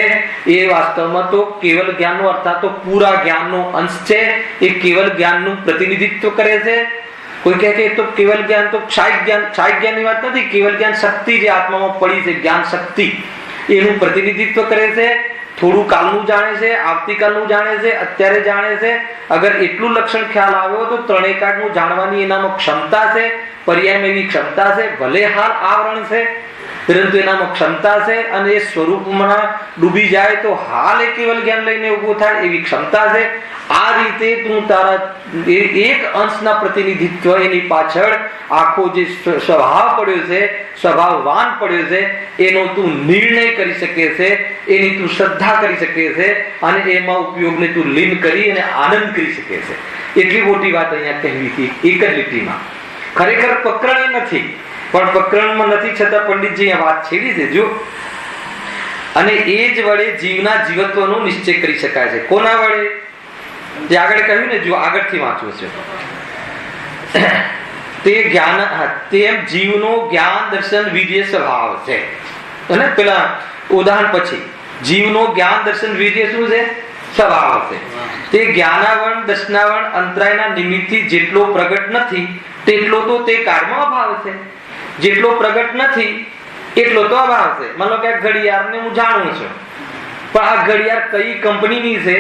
એ વાસ્તવમાં તો કેવલ જ્ઞાનનો અર્થાત તો પૂરા જ્ઞાનનો અંશ છે. એ કેવલ જ્ઞાનનું પ્રતિનિધિત્વ કરે છે. કોઈ કહે કે તો કેવલ જ્ઞાન તો ક્ષાય જ્ઞાનની વાત નથી. કેવલ જ્ઞાન શક્તિ જે આત્મામાં પડી છે, જ્ઞાન શક્તિ, એનું પ્રતિનિધિત્વ કરે છે. થોડું કાલનું જાણે છે, આવતીકાલનું જાણે છે, અત્યારે જાણે છે. અગર એટલું લક્ષણ ખ્યાલ આવ્યો તો ત્રણેય કાળનું જાણવાની એનામાં ક્ષમતા છે. પર્યાયમાં એવી ક્ષમતા છે. ભલે હાલ આવરણ છે પરંતુ એનામાં ક્ષમતા છે. અને એ સ્વરૂપમાં ડૂબી જાય તો હાલ એ કેવલ જ્ઞાન લઈને ઉભો થાય એવી ક્ષમતા છે. આ રીતે તું તારા એક અંશના પ્રતિનિધિત્વ, એની પાછળ આખો જે સ્વભાવ પડ્યો છે, સ્વભાવવાન પડ્યો છે, એનો તું નિર્ણય કરી શકે છે, એની તું શ્રદ્ધા કરી શકે છે અને એમાં ઉપયોગને તું લીન કરી અને આનંદ કરી શકે છે. એટલી મોટી વાત અહીંયા કહેવી હતી એક જ લીટીમાં. ખરેખર પ્રકરણ નથી, પણ પ્રકરણમાં નથી છતાં પંડિતજી આ વાત છેડી છે જો. અને એ જ વડે જીવના જીવત્વનો નિશ્ચય કરી શકાય છે. કોના વડે? જે આગળ કહ્યું ને, જો આગળથી વાંચવું છે તે જ્ઞાન, તેમ જીવનો જ્ઞાન દર્શન વિધેય સ્વભાવ છે. અને પેલા ઉદાહરણ પછી જીવનો જ્ઞાન દર્શન વિધેય શું છે? સ્વભાવ છે. તે જ્ઞાનાવરણ, દર્શનાવરણ, અંતરાયના નિમિત્તથી જેટલો પ્રગટ નથી તેટલો તો તે કાળમાં અભાવ છે. જેટલો પ્રગટ નથી એટલો તો અભાવ છે. માનો કે આ ઘડિયાળને હું જાણું છું, પણ આ ઘડિયાળ કઈ કંપનીની છે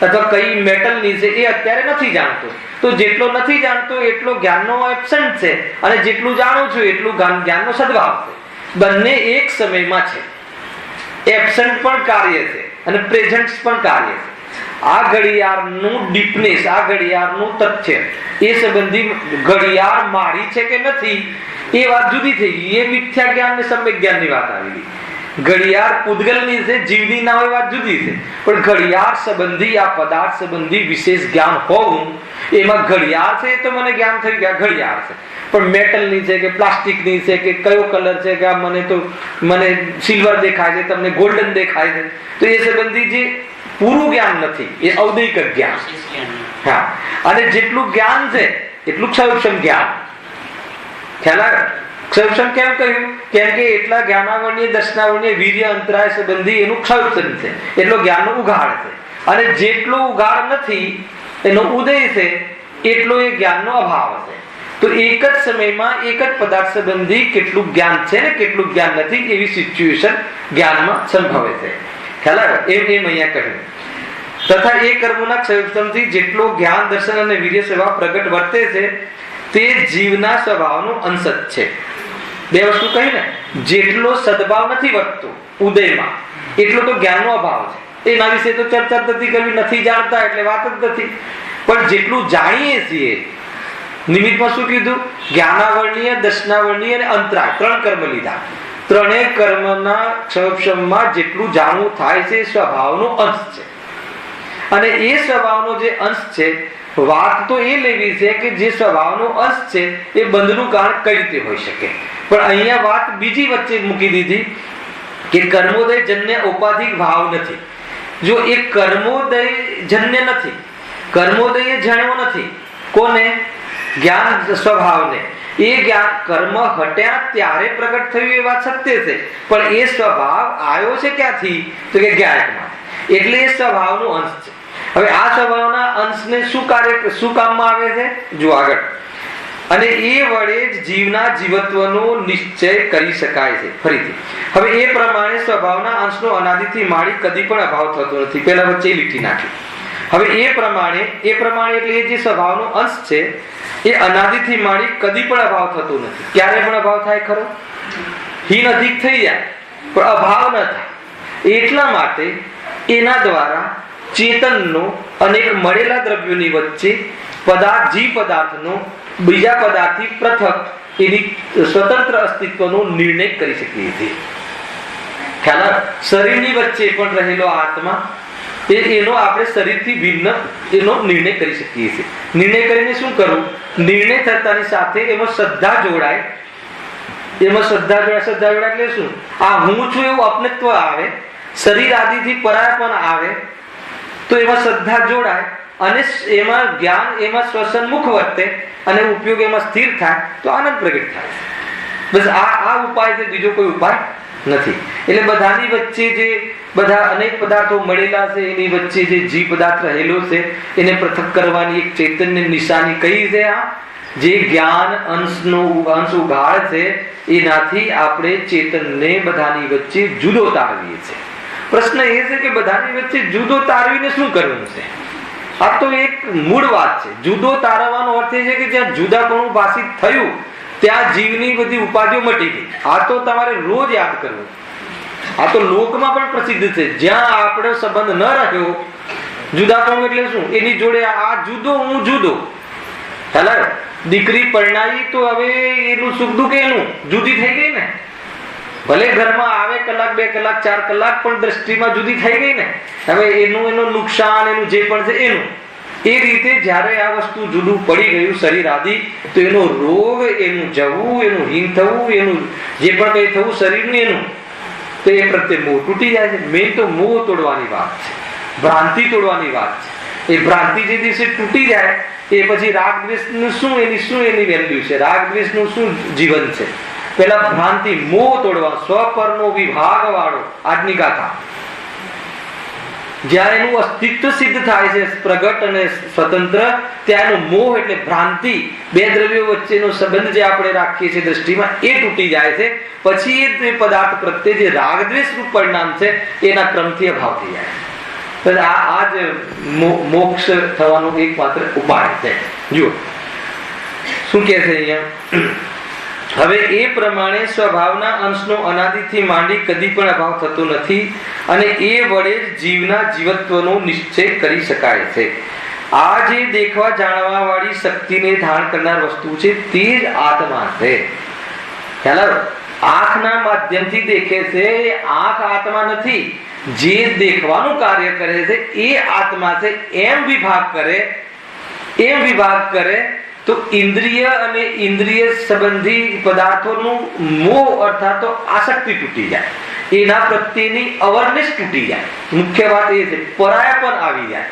અથવા કઈ મેટલની છે એ અત્યારે નથી જાણતો. તો જેટલો નથી જાણતો એટલો જ્ઞાનનો એબ્સન્ટ છે, અને જેટલું જાણું છું એટલું જ્ઞાનનો સદભાવ છે. બંને એક સમયમાં છે. એબ્સન્ટ પણ કાર્ય છે અને પ્રેઝન્ટ પણ કાર્ય છે. આ ઘડિયાળનું ડીપનેસ, આ ઘડિયાળનું તથ્ય, એ સંબંધી ઘડિયાળ મારી છે કે નથી એ વાત જુદી થઈ ગઈ. એ મિથ્યા જ્ઞાન ને સમ્યક જ્ઞાનની વાત આવી ગઈ. ઘડિયાળ પૂતગલની છે, જીવની ના હોય વાત જુદી છે, પણ ઘડિયાળ સંબંધી આ પદાર્થ સંબંધી વિશેષ જ્ઞાન હોવું, એમાં ઘડિયાળ છે તો મને જ્ઞાન થયું કે આ ઘડિયાળ છે, પણ મેટલની છે કે પ્લાસ્ટિકની છે કે કયો કલર છે કે આ મને સિલ્વર દેખાય છે, તમને ગોલ્ડન દેખાય છે, તો એ સંબંધી જે પૂરું જ્ઞાન નથી, એ ઔદૈકિક જ્ઞાન. હા, અને જેટલું જ્ઞાન છે એટલું ક્ષયક્ષમ જ્ઞાન. ખ્યાલ આવે? ક્ષયક્ષમ કેમ કહ્યું? કેમ કે એટલા જ્ઞાનાવરણીય દર્શનાવરણીય વીર્ય અંતરાય સંબંધી એનું ક્ષયક્ષમ છે, એટલો જ્ઞાનનો ઉઘાડ છે, અને જેટલો ઉઘાડ નથી એનો ઉદય છે એટલો એ જ્ઞાનનો અભાવ છે. તો એક જ સમયમાં એક જ પદાર્થ સંબંધી કેટલું જ્ઞાન છે ને કેટલું જ્ઞાન નથી એવી સિચ્યુએશન જ્ઞાનમાં સંભવે છે. ખ્યાલ આવે? એમ અહીંયા કહ્યું. તથા એ કર્મોના ક્ષયક્ષમથી જેટલો જ્ઞાન દર્શન અને વીર્ય સેવા પ્રગટ વર્તે છે તે જીવના સ્વભાવનો અંશ જ છે. બે વસ્તુ કહી ને, જેટલો સદભાવ નથી વર્તતો ઉદયમાં એટલો તો જ્ઞાનનો અભાવ છે. એના વિશે તો ચર્ચા નથી કરવી, નથી જાણતા એટલે વાત જ નથી. પણ જેટલું જાણીએ છીએ, નિમિત્તમાં શું કીધું? જ્ઞાનાવરણીય, દર્શનાવરણીય અને અંતરાય, 3 કર્મ લીધા. ત્રણેય કર્મના ક્ષયક્ષમમાં જેટલું જાણવું થાય છે એ સ્વભાવનો અંશ છે. અને એ સ્વભાવનો જે અંશ છે, વાત તો એ લેવી છે કે જે સ્વભાવનો અંશ છે એ બંધનું કારણ કઈ રીતે હોઈ શકે. પણ અહીંયા વાત બીજી વચ્ચે મૂકી દીધી કે કર્મોદય જન્ય ઔપાધિક ભાવ નથી. જો એ કર્મોદય જન્ય નથી, કર્મોદય જાણ્યો નથી, કોને? જ્ઞાન સ્વભાવને. એ જ્ઞાન કર્મ હટ્યા ત્યારે પ્રગટ થયું એ વાત સત્ય છે, પણ એ સ્વભાવ આવ્યો છે ક્યાંથી? તો કે જ્ઞાનકમાં. એટલે એ સ્વભાવનો અંશ છે. હવે આ સ્વભાવના અંશને શું કામમાં આવે છે? જો આગળ. અને એ વડે જ જીવના જીવત્વનો નિશ્ચય કરી શકાય છે. ફરીથી હવે એ પ્રમાણે સ્વભાવના અંશનો અનાદિથી માળી કદી પણ અભાવ થતો નથી. પહેલા વચ્ચે લીટી નાખી. હવે એ પ્રમાણે એટલે એ જે સ્વભાવનો અંશ છે એ અનાદિથી માળી કદી પણ અભાવ થતો નથી. ક્યારે પણ અભાવ થાય ખરો? હીન અધિક થઈ જાય પણ અભાવ ન થાય. એટલા માટે એના દ્વારા ચેતનનો અનેક મળેલા દ્રવ્યોની વચ્ચે જીવ પદાર્થનો બીજા પદાર્થથી પૃથક એની સ્વતંત્ર અસ્તિત્વનો નિર્ણય કરી શકીએ છીએ. ખ્યાલ? શરીરની વચ્ચે પણ રહેલો આત્મા એનો આપણે શરીરથી ભિન્ન એનો નિર્ણય કરી શકીએ છીએ. નિર્ણય કરીને શું કરવું? નિર્ણય થતાની સાથે એમાં શ્રદ્ધા જોડાય. શ્રદ્ધા જોડાય એટલે શું? આ હું છું એવું અપનત્વ આવે, શરીર આદિથી પરાયપણ આવે, તો એમાં શ્રદ્ધા જોડાય અને એમાં જ્ઞાન એમાં શ્વસનમુખ વર્તે અને ઉપયોગ એમાં સ્થિર થાય તો આનંદ પ્રગટ થાય. બસ આ ઉપાય છે, બીજો કોઈ ઉપાય નથી. એટલે બધાની વચ્ચે જે બધા અનેક પદાર્થો મળેલા છે એની વચ્ચે જે જીવ પદાર્થ રહેલો છે એને પૃથક કરવાની એક ચૈતન્ય નિશાની કઈ છે? આ જે જ્ઞાન અંશ ઉઘાડ છે એનાથી આપણે ચેતનને બધાની વચ્ચે જુદો તારવીએ છીએ. પ્રશ્ન એ છે કે બધાની વચ્ચે જુદો તારવીને શું કરવું છે? આ તો એક મૂળ વાત છે. જુદો તારવવાનો અર્થ એ છે કે જ્યાં જુદાપણું ભાષિત થયું ત્યાં જીવની બધી ઉપાધિઓ મટી ગઈ. આ તો તમારે રોજ યાદ કરવું. આ તો લોકમાં પણ પ્રસિદ્ધ છે. જ્યાં આપણો સંબંધ ન રહ્યો, જુદાપણું એટલે શું? એની જોડે આ જુદો, હું જુદો. ચાલો, દીકરી પરણાવી તો હવે એનું સુખ દુઃખ એનું જુદી થઈ ગઈ ને. ભલે ઘરમાં આવે કલાક, 2 કલાક, 4 કલાક, પણ દ્રષ્ટિમાં જુદી થઈ ગઈ ને. હવે એનું નુકસાન, એનું જે પણ છે એનું. એ રીતે જ્યારે આ વસ્તુ જુદું પડી ગયું શરીર આદિ, તો એનો રોગ, એનું જવું, એનું હીન થવું, એનું જે પણ કઈ થવું શરીરનું એનું, તો એ પ્રત્યે મોહ તૂટી જાય છે. મેન તો મોહ તોડવાની વાત છે, ભ્રાંતિ તોડવાની વાત છે. એ ભ્રાંતિ જે દિવસે તૂટી જાય એ પછી રાગ દ્વેષનું શું એની વેલ્યુ છે? રાગ દ્વેષનું શું જીવન છે? પેલા ભ્રાંતિ, મોહ તોડવા, સ્વપરનો વિભાગ વાળો આજની ગાથા. જ્યારે એનું અસ્તિત્વ સિદ્ધ થાય છે પ્રગટ અને સ્વતંત્ર, ત્યારનો મોહ એટલે ભ્રાંતિ, બે દ્રવ્યો વચ્ચેનો સંબંધ જે આપણે રાખીએ છીએ દ્રષ્ટિમાં, એ તૂટી જાય છે. પછી એ પદાર્થ પ્રત્યે જે રાગ દ્વેષ રૂપ પરિણામ છે એના ક્રમથી અભાવ થઈ જાય. આ જ મોક્ષ થવાનો એકમાત્ર ઉપાય છે. જુઓ શું કહે છે અહીંયા. હવે એ પ્રમાણે સ્વભાવના અંશનો અનાદિથી માંડી કદી પણ અભાવ થતો નથી અને એ વડે જ જીવના જીવત્વનો નિશ્ચય કરી શકાય છે. આ જે દેખવા જાણવા વાળી શક્તિને ધારણ કરનાર વસ્તુ છે તે જ આત્મા છે. ખ્યાલ આવ્યો? આંખના માધ્યમથી દેખે છે એ આંખ આત્મા નથી, જે દેખવાનું કાર્ય કરે છે એ આત્મા છે. એમ વિભાગ કરે તો ઇન્દ્રિય અને ઇન્દ્રિય સંબંધી પદાર્થોનું મોહ અર્થાત તો આસક્તિ તૂટી જાય, એના પ્રત્યેની અવેરનેસ તૂટી જાય. મુખ્ય વાત એ છે પરાયાપન આવી જાય.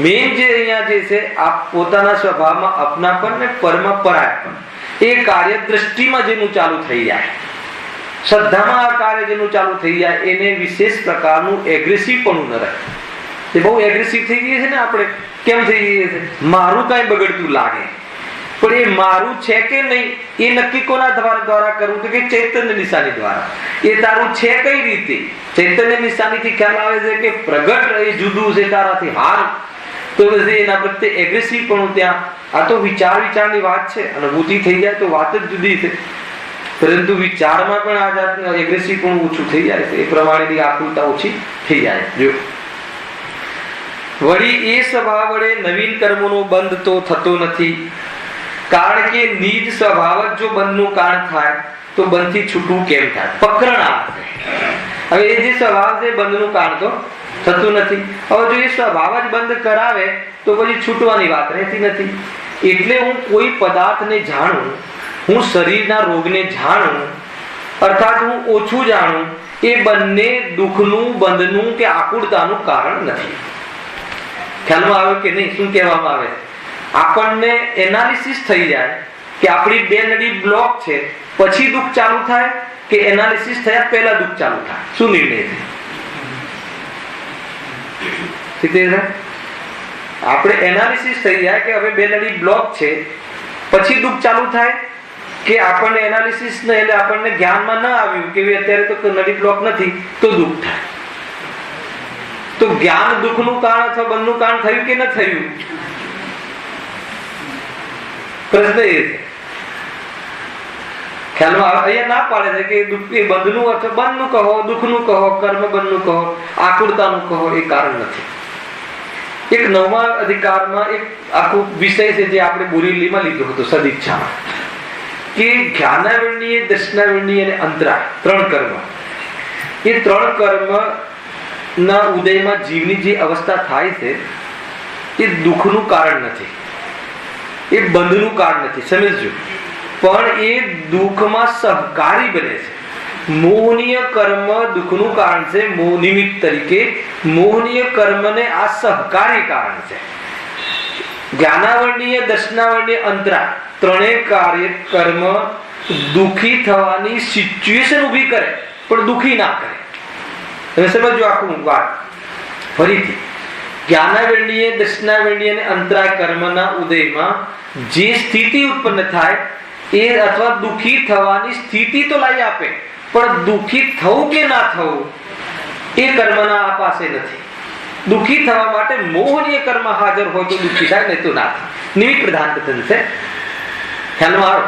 મેન જે અહીંયા જે છે આ પોતાના સ્વભાવમાં અપનાપન ને પરમાં પરાયાપન, એ કાર્ય દ્રષ્ટિમાં જેનું ચાલુ થઈ જાય, શ્રદ્ધામાં આ કાર્ય જેનું ચાલુ થઈ જાય, એને વિશેષ પ્રકારનું એગ્રેસિવ પણ ન રહે. એ બહુ એગ્રેસિવ થઈ ગઈ છે ને, આપણે કેમ થઈ ગઈ છે? મારું કઈ બગડતું લાગે, પણ એ મારું છે કે નહીં એ નક્કી કોના દ્વારા કરવું? તો કે ચૈતન્ય નિશાની દ્વારા. એ તારું છે કઈ રીતે? ચૈતન્ય નિશાનીથી ખ્યાલ આવે છે કે પ્રગટ એ જુદું છે તારાથી હાર, તો એના પ્રત્યે એગ્રેસિવ પણ ત્યાં. આ તો વિચારની વાત છે, અનુભૂતિ થઈ જાય તો વાત જ જુદી છે, પરંતુ વિચારમાં પણ આ જાતનું એગ્રેસિવ પણ ઓછું થઈ જાય છે, એ પ્રમાણેની આકૃતા ઓછી થઈ જાય. જો વળી એ સ્વભાવ વડે નવીન કર્મોનો બંધ તો થતો નથી, કારણ કે નિજ સ્વભાવ જ જો બંધનું કારણ થાય તો બંધથી છૂટવું કેમ થાય? પ્રકરણ આ છે. હવે એ જે સ્વભાવ છે બંધનું કારણ તો થતું નથી. હવે જો એ સ્વભાવ જ બંધ કરાવે તો પછી છૂટવાની વાત રહેતી નથી. એટલે હું કોઈ પદાર્થને જાણું, હું શરીરના રોગને જાણું, અર્થાત હું ઓછું જાણું, એ બંને દુઃખનું, બંધનું કે આકુળતાનું કારણ નથી. ખ્યાલમાં આવે કે નહીં? શું કહેવામાં આવે? આપણને એનાલિસિસ થઈ જાય કે આપણી બે નળી બ્લોક છે, પછી દુઃખ ચાલુ થાય કે એનાલિસિસ થયા પહેલા દુઃખ ચાલુ થાય? શું નિર્ણય છે? આપણે એનાલિસિસ થઈ જાય કે હવે બે નળી બ્લોક છે, પછી દુઃખ ચાલુ થાય કે આપણને એનાલિસિસ ને એટલે આપણને જ્ઞાનમાં ન આવ્યું કે અત્યારે તો નળી બ્લોક નથી તો દુઃખ થાય? તો જ્ઞાન દુઃખનું કારણ અથવા બંધનું કારણ થયું કે ન થયું? પ્રશ્ન એ છે. ખ્યાલમાં અહીંયા ના પાડે છે કે દુઃખ એ બંધનું અથવા બંધનું કહો, દુઃખનું કહો, કર્મ બંધનું કહો, આકુળતાનું કહો, એ કારણ નથી. એક 9મા અધિકારમાં એક આખો વિષય છે જે આપણે બોરીલીમાં લીધો હતો સદિચ્છામાં, કે જ્ઞાનાવરણીય, દર્શનાવરણીય અને અંતરાય 3 કર્મ. એ 3 કર્મ ના ઉદયમાં જીવની જે અવસ્થા થાય છે એ દુઃખનું કારણ નથી, એ બંધનું કારણ નથી, સમજજો. પણ એ દુઃખમાં સહકારી બને છે. મોહનીય કર્મ દુઃખનું કારણ છે, મોહ નિમિત્ત તરીકે મોહનીય કર્મને આ સહકારી કારણ છે. જ્ઞાનાવરણીય, દર્શનાવરણીય, અંતરાય 3 કાર્ય કર્મ દુઃખી થવાની સિચ્યુએશન ઊભી કરે પણ દુઃખી ના કરે. તમે સમજો આખું વાત ફરીથી. જ્ઞાનાવરણીય, દર્શનાવરણીય અને અંતરાય કર્મના ઉદયમાં જે સ્થિતિ ઉત્પન્ન થાય એ અથવા દુઃખી થવાની સ્થિતિ તો લાવી આપે, પણ દુઃખી થવું કે ના થવું એ કર્મના આ પાસે નથી. દુઃખી થવા માટે મોહનીય કર્મ હાજર હોય તો દુઃખી થાય, નહીં તો ના થાય. નિમિત્ત પ્રધાન કથન છે. ખ્યાલમાં આવે?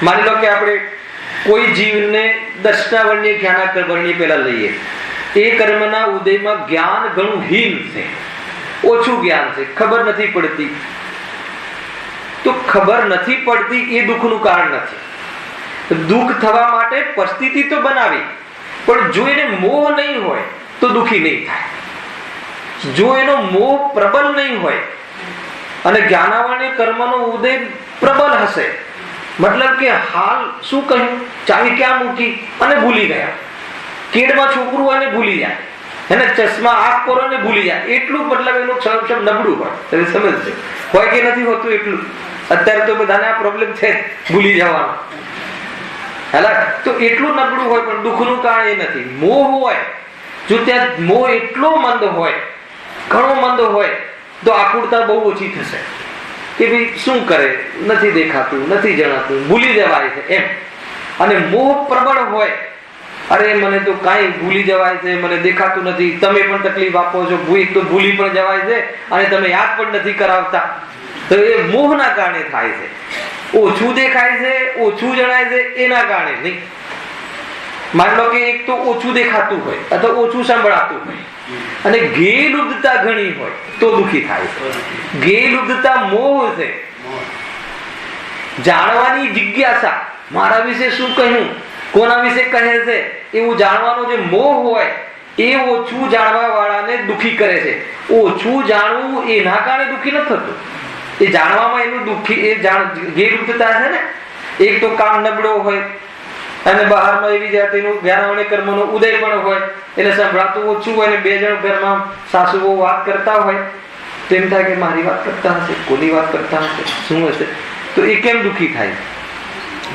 માની લો કે આપણે કોઈ જીવને દર્શનાવરણીય, જ્ઞાનાવરણીય પેલા લઈએ, એ કર્મના ઉદયમાં જ્ઞાન ઘણું હીન છે, ઓછું જ્ઞાન છે, ખબર નથી પડતી. તો ખબર નથી પડતી એ દુઃખનું કારણ નથી. દુઃખ થવા માટે પરિસ્થિતિ તો બનાવી, પણ જો એને મોહ નહીં હોય તો દુઃખી નહીં થાય. જો એનો મોહ પ્રબલ નહીં હોય અને જ્ઞાનાવરણીય કર્મનો ઉદય પ્રબલ હશે, મતલબ કે હાલ શું કહ્યું, ચાવી ક્યાં મૂકી અને ભૂલી ગયા, કેડમાં છોકરું હોય ને ભૂલી જાય, એને ચશ્મા આંખ પર ને ભૂલી જાય, એટલું મતલબ એનું ક્ષણ નબળું હોય. તમે સમજજો, હોય કે નથી હોતું એટલું? અત્યારે તો બધાને આ પ્રોબ્લેમ છે ભૂલી જવાનો. હેલા, તો એટલું નબળું હોય, પણ દુઃખનું કારણ એ નથી. મોહ હોય, જો ત્યાં મોહ એટલો મંદ હોય, ઘણો મંદ હોય, તો આકુળતા બહુ ઓછી થશે કે ભાઈ શું કરે, નથી દેખાતું, નથી જણાતું, ભૂલી જવાય છે એમ. અને મોહ પ્રબળ હોય, અરે મને તો કાંઈ ભૂલી જવાય છે, મને દેખાતું નથી, તમે પણ તકલીફ આપો છો, તો ભૂલી પણ જવાય છે અને તમે યાદ પણ નથી કરાવતા. તો એ મોહના કારણે થાય છે. ઓછું દેખાય છે, ઓછું જણાય છે, એના કારણે નહીં. માની લો કે એક તો ઓછું દેખાતું હોય અથવા ઓછું સંભળાતું હોય અને ગેલુબ્ધતા ઘણી હોય તો દુઃખી થાય છે. ગેલુબ્ધતા મોહ છે, જાણવાની જિજ્ઞાસા, મારા વિશે શું કહ્યું, કોના વિશે કહે છે એવું જાણવાનો જે મોહ હોય એ ઓછું જાણવા વાળાને દુખી કરે છે. ઓછું જાણવું એના કારણે દુખી નથી થતું, એ જાણવામાં એનું દુખી એ ગેરરૂપતા છે ને. એક તો કામ નબળો હોય અને બહારમાં એવી જાતિનું જ્ઞાન કર્મનો ઉદય પણ હોય એટલે સંભળાતું ઓછું હોય ને બે જણ ઘરમાં સાસુઓ વાત કરતા હોય તો એમ થાય કે મારી વાત કરતા હશે, કોની વાત કરતા હશે, શું હશે, તો એ કેમ દુખી થાય?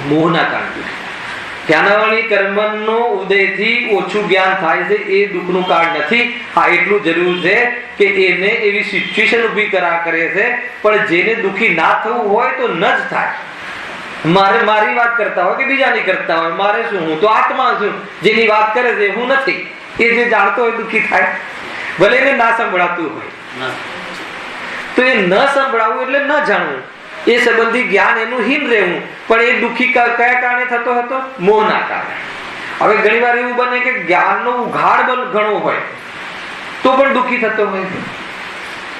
મોહના કારણે. જ્ઞાનાવળી કર્મનો ઉદયથી ઓછું જ્ઞાન થાય છે એ દુઃખનું કારણ નથી. હા, એટલું જરૂર છે કે એને એવી સિચ્યુએશન ઊભી કરા કરે છે, પણ જેને દુઃખી ના થવું હોય તો ન જ થાય. મારી વાત કરતા હોય કે બીજાની કરતા હોય, મારે શું, હું તો આત્મા છું, જેની વાત કરે છે હું નથી, એ જે જાણતો હોય દુઃખી થાય, ભલે એને ના સંભળાતું હોય. તો એ ન સંભળાવવું એટલે ન જાણવું, એ સંબંધી જ્ઞાન એનું હીન રહેવું. પણ એ દુઃખી કયા કારણે થતો હતો? મોહના કારણે. હવે ઘણી વાર એવું બને કે જ્ઞાનનો ઉઘાડ ઘણો હોય તો પણ દુઃખી થતો હોય,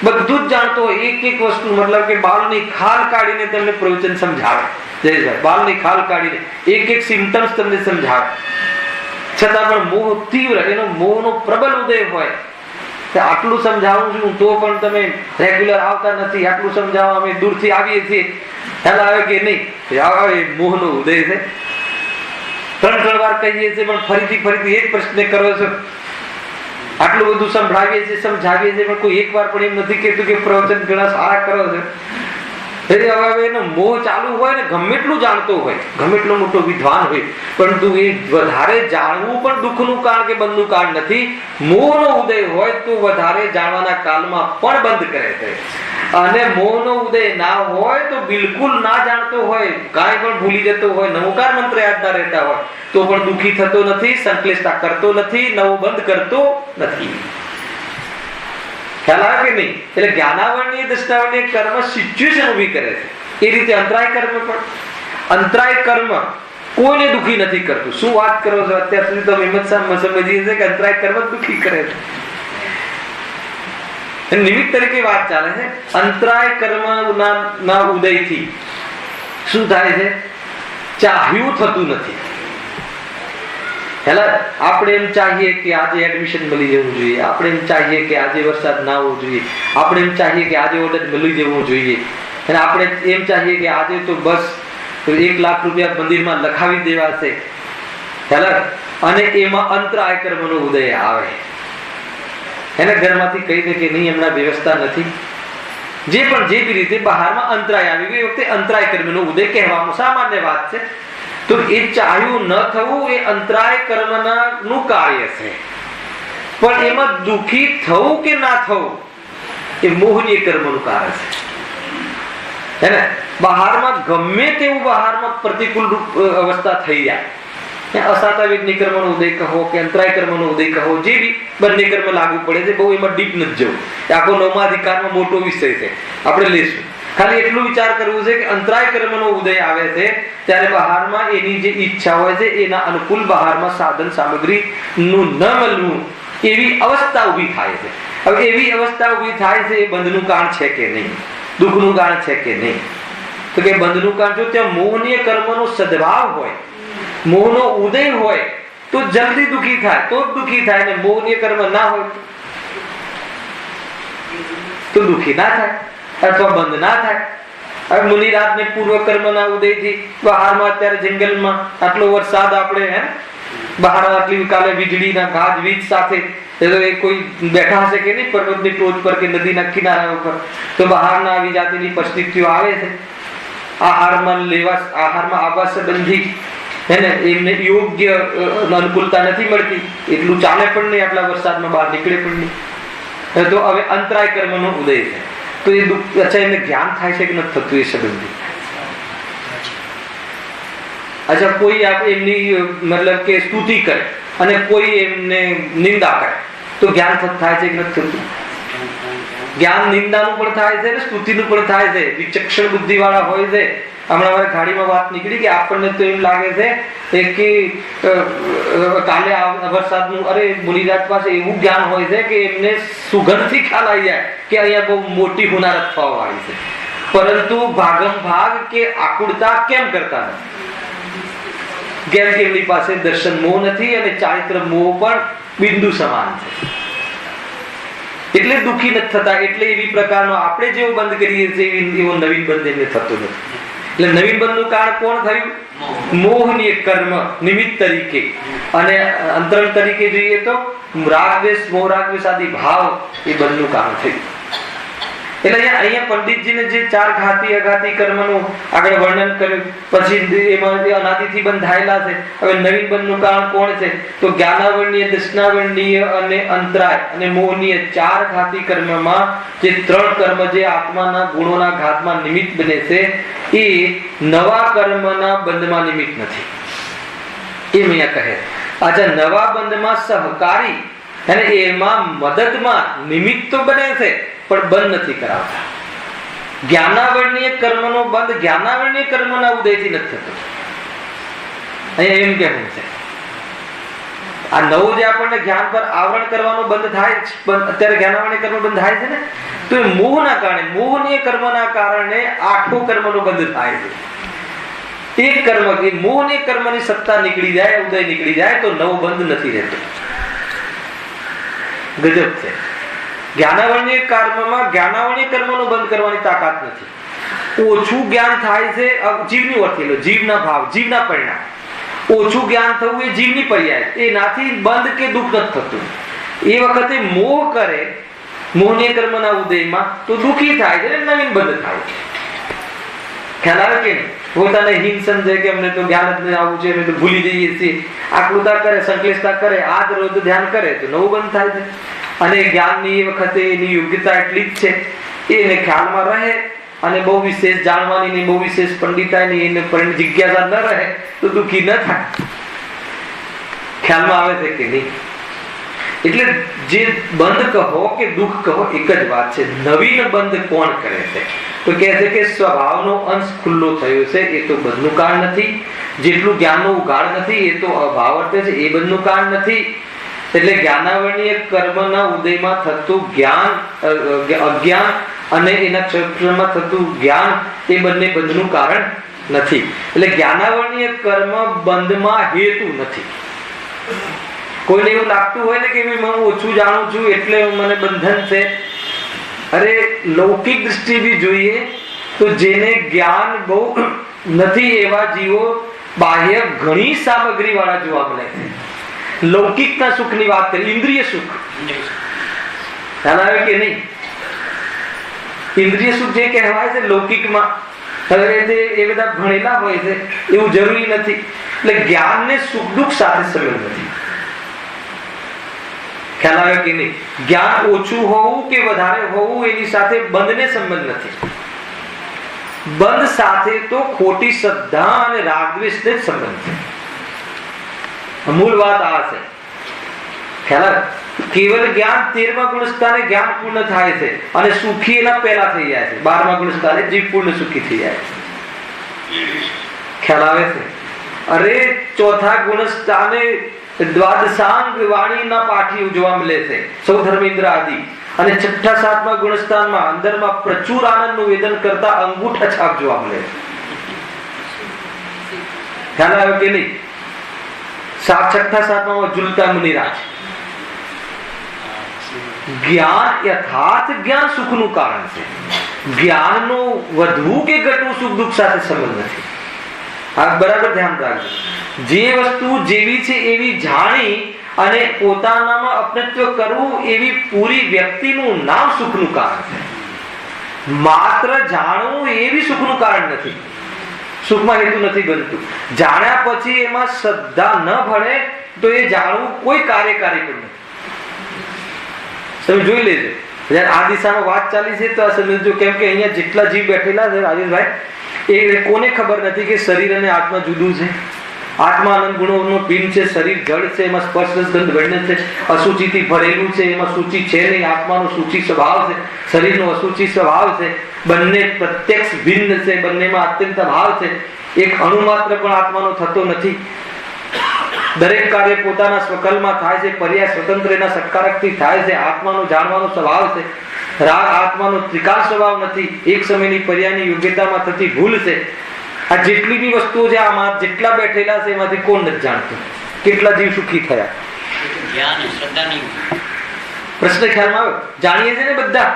બધું જ જાણતો હોય, એક એક વસ્તુ, મતલબ કે બાળની ખાલ કાઢીને તમને પ્રવચન સમજાવે, જયભાઈ બાળની ખાલ કાઢીને એક એક સિમ્ટમ્સ તમને સમજાવે, છતાં પણ મોહ તીવ્ર, એનો મોહનો પ્રબળ ઉદય હોય. આટલું સમજાવું છું તો પણ તમે રેગ્યુલર આવતા નથી, આટલું સમજાવવા અમે દૂરથી આવીએ છીએ, ખ્યાલ આવે કે નહીં? આવે મોહનો ઉદય છે. 3 વાર કહીએ છીએ પણ ફરીથી એક પ્રશ્ન કરો છો. આટલું બધું સંભળાવીએ છીએ, સમજાવીએ છીએ, પણ કોઈ એક વાર પણ એમ નથી કહેતું કે પ્રવચન ઘણા સારા કરો છો. હવે એનો મોહ ચાલુ હોય ને, ગમે એટલું જાણતો હોય, ગમે એટલો મોટો વિદ્વાન હોય, પરંતુ એ વધારે જાણવું પણ દુઃખનું કારણ કે બંધનું કારણ નથી. મોહનો ઉદય હોય તો વધારે જાણવાના કાલમાં પણ બંધ કરે છે, અને મોહનો ઉદય ના હોય તો બિલકુલ ના જાણતો હોય, કાંઈ પણ ભૂલી જતો હોય, નવકાર મંત્ર યાદ ના રહેતા હોય તો પણ દુઃખી થતો નથી, સંકલેશતા કરતો નથી, નવો બંધ કરતો નથી. ખ્યાલ આવે કે નહીં? એટલે જ્ઞાનાવરણીય દૃષ્ટાવરણીય કર્મ સિચ્યુએશન ઊભી કરે છે. એ રીતે અંતરાય કર્મ પણ, અંતરાય કર્મ કોઈને દુઃખી નથી કરતું. શું વાત કરો છો? અત્યાર સુધી તો હિંમત સમજીએ છે કે અંતરાય કર્મ દુઃખી કરે છે. નિમિત્ત તરીકે વાત ચાલે છે. અંતરાય કર્મ ના ઉદયથી શું થાય છે? ચાહ્યું થતું નથી. આપણે એમ ચાહીએ કે આજે એડમિશન મળી જવું જોઈએ, આપણે એમ ચાહીએ કે આજે વરસાદ ના આવવો જોઈએ, આપણે એમ ચાહીએ કે આજે ઓર્ડર મળી જવું જોઈએ, અને આપણે એમ ચાહીએ કે આજે તો બસ 1 લાખ રૂપિયા મંદિરમાં લખાવી દેવા છે. અને એમાં અંતરાય કર્મનો ઉદય આવે, એને ઘરમાંથી કહી દે કે નહીં હમણાં વ્યવસ્થા નથી, જે પણ જે બી રીતે બહારમાં અંતરાય આવી ગઈ વખતે અંતરાય કર્મનો ઉદય કહેવામાં સામાન્ય વાત છે. તો એ ચાહ્યું ન થવું એ અંતરાય કર્મનું કાર્ય છે, પણ એમાં દુઃખી થવું કે ના થવું એ મોહનીય કર્મનું કાર્ય છે. બહારમાં ગમે તેવું બહારમાં પ્રતિકૂળ અવસ્થા થઈ જાય, અસાતાવિક કર્મનો ઉદય કહો કે અંતરાય કર્મનો ઉદય કહો, જે બી બંને કર્મ લાગુ પડે છે, બહુ એમાં ડીપ નથી જવું. આખો 9મા અધિકારમાં મોટો વિષય છે, આપણે લઈશું. ખાલી એટલું વિચાર કરવું છે કે અંતરાય કર્મનો ઉદય આવે છે ત્યારે બહારમાં એની જે ઈચ્છા હોય છે એના અનુકૂળ બહારમાં સાધન સામગ્રી નું ન મળવું એવી અવસ્થા ઊભી થાય છે. હવે એવી અવસ્થા ઊભી થાય છે એ બંધનું કારણ છે કે નહીં, દુઃખનું કારણ છે કે નહીં? તો કે બંધનું કારણ, જો ત્યાં મોહનીય કર્મનો સદભાવ હોય, મોહનો ઉદય હોય તો જલ્દી દુઃખી થાય, તો જ દુઃખી થાય. ને મોહનીય કર્મ ના હોય તો દુઃખી ના થાય અથવા બંધ ના થાય. હવે મુનિરાજ ને પૂર્વ કર્મના ઉદયથી બહારમાં અત્યારે જંગલમાં આટલો વરસાદ, આપણે બહાર આટલી કાલે વીજળીના ગાજવીજ સાથે કોઈ બેઠા હશે કે નહીં પર્વતની ટોચ પર કે નદીના કિનારા ઉપર, તો બહારના આવી જાતિની પરિસ્થિતિઓ આવે છે. આહારમાં આવવા સંબંધી એમને યોગ્ય અનુકૂળતા નથી મળતી, એટલું ચાલે પણ નહીં, આટલા વરસાદમાં બહાર નીકળે પણ નહીં. તો હવે અંતરાય કર્મનો ઉદય છે, તો એ દુઃખ, અચ્છા એમને જ્ઞાન થાય છે કે નથી થતું એ સંબંધી? અચ્છા કોઈ એમની મતલબ કે સ્તુતિ કરે અને કોઈ એમને નિંદા કરે તો જ્ઞાન થાય છે કે નથી થતું? જ્ઞાન નિંદાનું પણ થાય છે ને સ્તુતિનું પણ થાય છે. વિચક્ષણ બુદ્ધિ વાળા હોય છે. હમણાં અમારે ગાડીમાં વાત નીકળી કે આપણને તો એમ લાગે છે કે કાલે વરસાદનું, અરે મુનિરાજ પાસે એવું જ્ઞાન હોય છે કે એમને સુગંધથી ખ્યાલ આવી જાય કે અહીંયા બહુ મોટી હોનારત થવા વાળી છે, પરંતુ ભાગમ ભાગ કે આકુળતા કેમ કરતા નથી? કેમ કે એમની પાસે દર્શન મોહ નથી અને ચારિત્ર મોહ પણ બિંદુ સમાન છે, એટલે દુઃખી નથી થતા. એટલે એવી પ્રકારનો આપણે જેવો બંધ કરીએ છીએ એવો નવીન બંધ એમને થતો નથી. એટલે નવીન બંધનું કારણ કોણ થયું? મોહની એક કર્મ નિમિત્ત તરીકે, અને અંતરંગ તરીકે જોઈએ તો રાગદ્વેષ મોહ રાગદ્વેષ આદિ ભાવ એ બંધનું કારણ થયું. એટલે અહીંયા પંડિતજીને જે ચાર ઘાતી અઘાતી કર્મનું આગળ વર્ણન કર્યું, પછી એમાં અનાદિથી બંધાયેલા છે. હવે નવીન બંધનું કારણ કોણ છે? તો જ્ઞાનાવરણીય, દર્શનાવરણીય અને અંતરાય અને મોહનીય ચાર ઘાતી કર્મમાં જે ત્રણ કર્મ જે આત્માના ગુણોના ઘાતમાં નિમિત્ત બને છે એ નવા કર્મના બંધમાં નિમિત્ત નથી, એમ અહીંયા કહે. આજા નવા બંધમાં સહકારી અને એમાં મદદમાં નિમિત્ત તો બને છે પણ બંધ નથી કરાવતા. જ્ઞાનાવરણીય કર્મનો બંધ જ્ઞાનાવરણીય કર્મના ઉદયથી નથી થતો. અહીંયા એમ કહેવું છે. આ નવું જે આપણને જ્ઞાન પર આવરણ કરવાનો બંધ થાય છે, અત્યારે જ્ઞાનાવરણીય કર્મ બંધ થાય છે ને, તો એ મોહના કારણે, મોહનીય કર્મના કારણે આઠો કર્મનો બંધ થાય છે. એક કર્મ કે મોહનીય કર્મની સત્તા નીકળી જાય, ઉદય નીકળી જાય તો નવો બંધ નથી રહેતો. ગજબ છે. જ્ઞાનાવરણીય કર્મમાં જ્ઞાનાવરણીય કર્મનો બંધ કરવાની તાકાત નથી. ઓછું જ્ઞાન થાય છે, જીવની વર્તેલો, જીવના ભાવ, જીવના પરિણામ. ઓછું જ્ઞાન થવું એ જીવની પર્યાય, એનાથી બંધ કે દુઃખ નથી થતું. એ વખતે મોહ કરે મોહનીય કર્મના ઉદયમાં તો દુઃખી થાય છે, નવીન બંધ થાય છે. ખ્યાલ આવે કે નહીં? પોતાને હીન સમજે કે અમને તો જ્ઞાન જ નહીં આવું છે, અમે તો ભૂલી જઈએ છીએ, આકૃતા કરે, સંકલેશતા કરે, આજ રોજ ધ્યાન કરે તો નવું બંધ થાય છે. અને જ્ઞાનની એ વખતે એની યોગ્યતા એટલી જ છે, એને ખ્યાલમાં રહે અને બહુ વિશેષ જાણવાની નહીં, બહુ વિશેષ પંડિતાની એને જિજ્ઞાસા ન રહે તો દુઃખી ન થાય. ખ્યાલમાં આવે છે કે નહીં? એટલે જે બંધ કહો કે દુઃખ કહો એક જ વાત છે. નવીન બંધ કોણ કરે છે? તો કહે છે કે સ્વભાવનો અંશ ખુલ્લો થયો છે, એ તો બંધનું કારણ નથી. જેટલું જ્ઞાનનો ઉગાડ નથી એ તો અભાવ વર્તે છે, એ બંધનું કારણ નથી. એટલે જ્ઞાનાવરણીય કર્મના ઉદયમાં થતું જ્ઞાન, અજ્ઞાન અને એના ક્ષેત્રમાં થતું જ્ઞાન એ બંને બંધનું કારણ નથી. એટલે જ્ઞાનાવરણીય કર્મ બંધમાં હેતુ નથી. કોઈને એવું લાગતું હોય ને કે હું ઓછું જાણું છું એટલે મને બંધન છે. અરે લૌકિક દ્રષ્ટિ બી જોઈએ તો જેને જ્ઞાન બહુ નથી એવા જીવો બાહ્ય ઘણી સામગ્રી વાળા જોવા મળે છે. લૌકિકના સુખની વાત કરી, ઇન્દ્રિય સુખ ખ્યાલ આવે કે નહીં? ઇન્દ્રિય સુખ જે કહેવાય છે લૌકિકમાં, હવે એ બધા ભણેલા હોય છે એવું જરૂરી નથી. એટલે જ્ઞાનને સુખ દુઃખ સાથે સંબંધ નથી. ખ્યાલ આવે કે નહીં? જ્ઞાન ઓછું હોવું કે વધારે હોવું એની સાથે બંધને સંબંધ નથી. બંધ સાથે તો ખોટી શ્રદ્ધા અને રાગદ્વેષને જ સંબંધ છે. મૂળ વાત આ છે. ખ્યાલ? કેવલ જ્ઞાન 13મા ગુણસ્થાને જ્ઞાન પૂર્ણ થાય છે અને સુખી એના પહેલા થઈ જાય છે. 12મા ગુણસ્થાને જીવ પૂર્ણ સુખી થઈ જાય છે. ખ્યાલ આવે છે? અરે ચોથા ગુણસ્થાને દ્વાદશાંગ વાણીના પાઠી ઉજવા મળે છે, સૌ ધર્મેન્દ્ર આદિ. અને છઠ્ઠા સાતમા ગુણસ્થાનમાં અંદરમાં પ્રચુર આનંદનું વેદન કરતા અંગૂઠા છાપ જોવા મળે છે. ખ્યાલ આવે કે નહીં? છઠ્ઠા સાતમા ઝૂલતા મુનિરાજ. જ્ઞાન, યથાર્થ જ્ઞાન સુખનું કારણ છે. જ્ઞાનનું વધવું કે ઘટવું સુખ દુઃખ સાથે સંબંધ નથી. આ બરાબર ધ્યાન રાખજો. જે વસ્તુ જેવી છે એવી જાણી અને પોતાનામાં અપનત્વ કરવું એવી પૂરી વ્યક્તિનું નામ સુખનું કારણ છે. માત્ર જાણવું એવી સુખનું કારણ નથી. સુખમાં હેતુ નથી બનતું. જાણ્યા પછી એમાં શ્રદ્ધા ન ભળે તો એ જાણવું કોઈ કાર્યકારી પણ નથી. તમે જોઈ લેજો, જયારે આ દિશામાં વાત ચાલી છે તો આ સમજો. કેમ કે અહીંયા જેટલા જીવ બેઠેલા છે રાજેશભાઈ, એ કોને ખબર નથી કે શરીર અને આત્મા જુદું છે? આત્મા અનંત ગુણોનો પિંડ છે, શરીર જળ છે, એમાં સ્પર્શ ગંધ વર્ણન છે, અશુચિથી ભરેલું છે, એમાં સૂચિ છે નહીં. આત્માનો સૂચિ સ્વભાવ છે, શરીરનો અશુચિ સ્વભાવ છે. બંને પ્રત્યક્ષ ભિન્ન છે, બંનેમાં અત્યંત ભાવ છે. એક અણુ માત્ર પણ આત્માનો થતો નથી. દરેક કાર્ય પોતાના સ્વકલમાં થાય છે, પર્યાય સ્વતંત્ર એના સત્કારકથી થાય છે. આત્માનો જાણવાનો સ્વભાવ છે. રાગ આત્માનો ત્રિકાળ સ્વભાવ નથી. એક સમયની પર્યાયની યોગ્યતામાં થતી ભૂલ છે. આ જેટલી બી વસ્તુઓ છે, આમાં જેટલા બેઠેલા છે એમાંથી કોણ નથી જાણતું કેટલા જીવ સુખી થયા? પ્રશ્ન ખ્યાલમાં આવ્યો? જાણીએ છે ને બધા,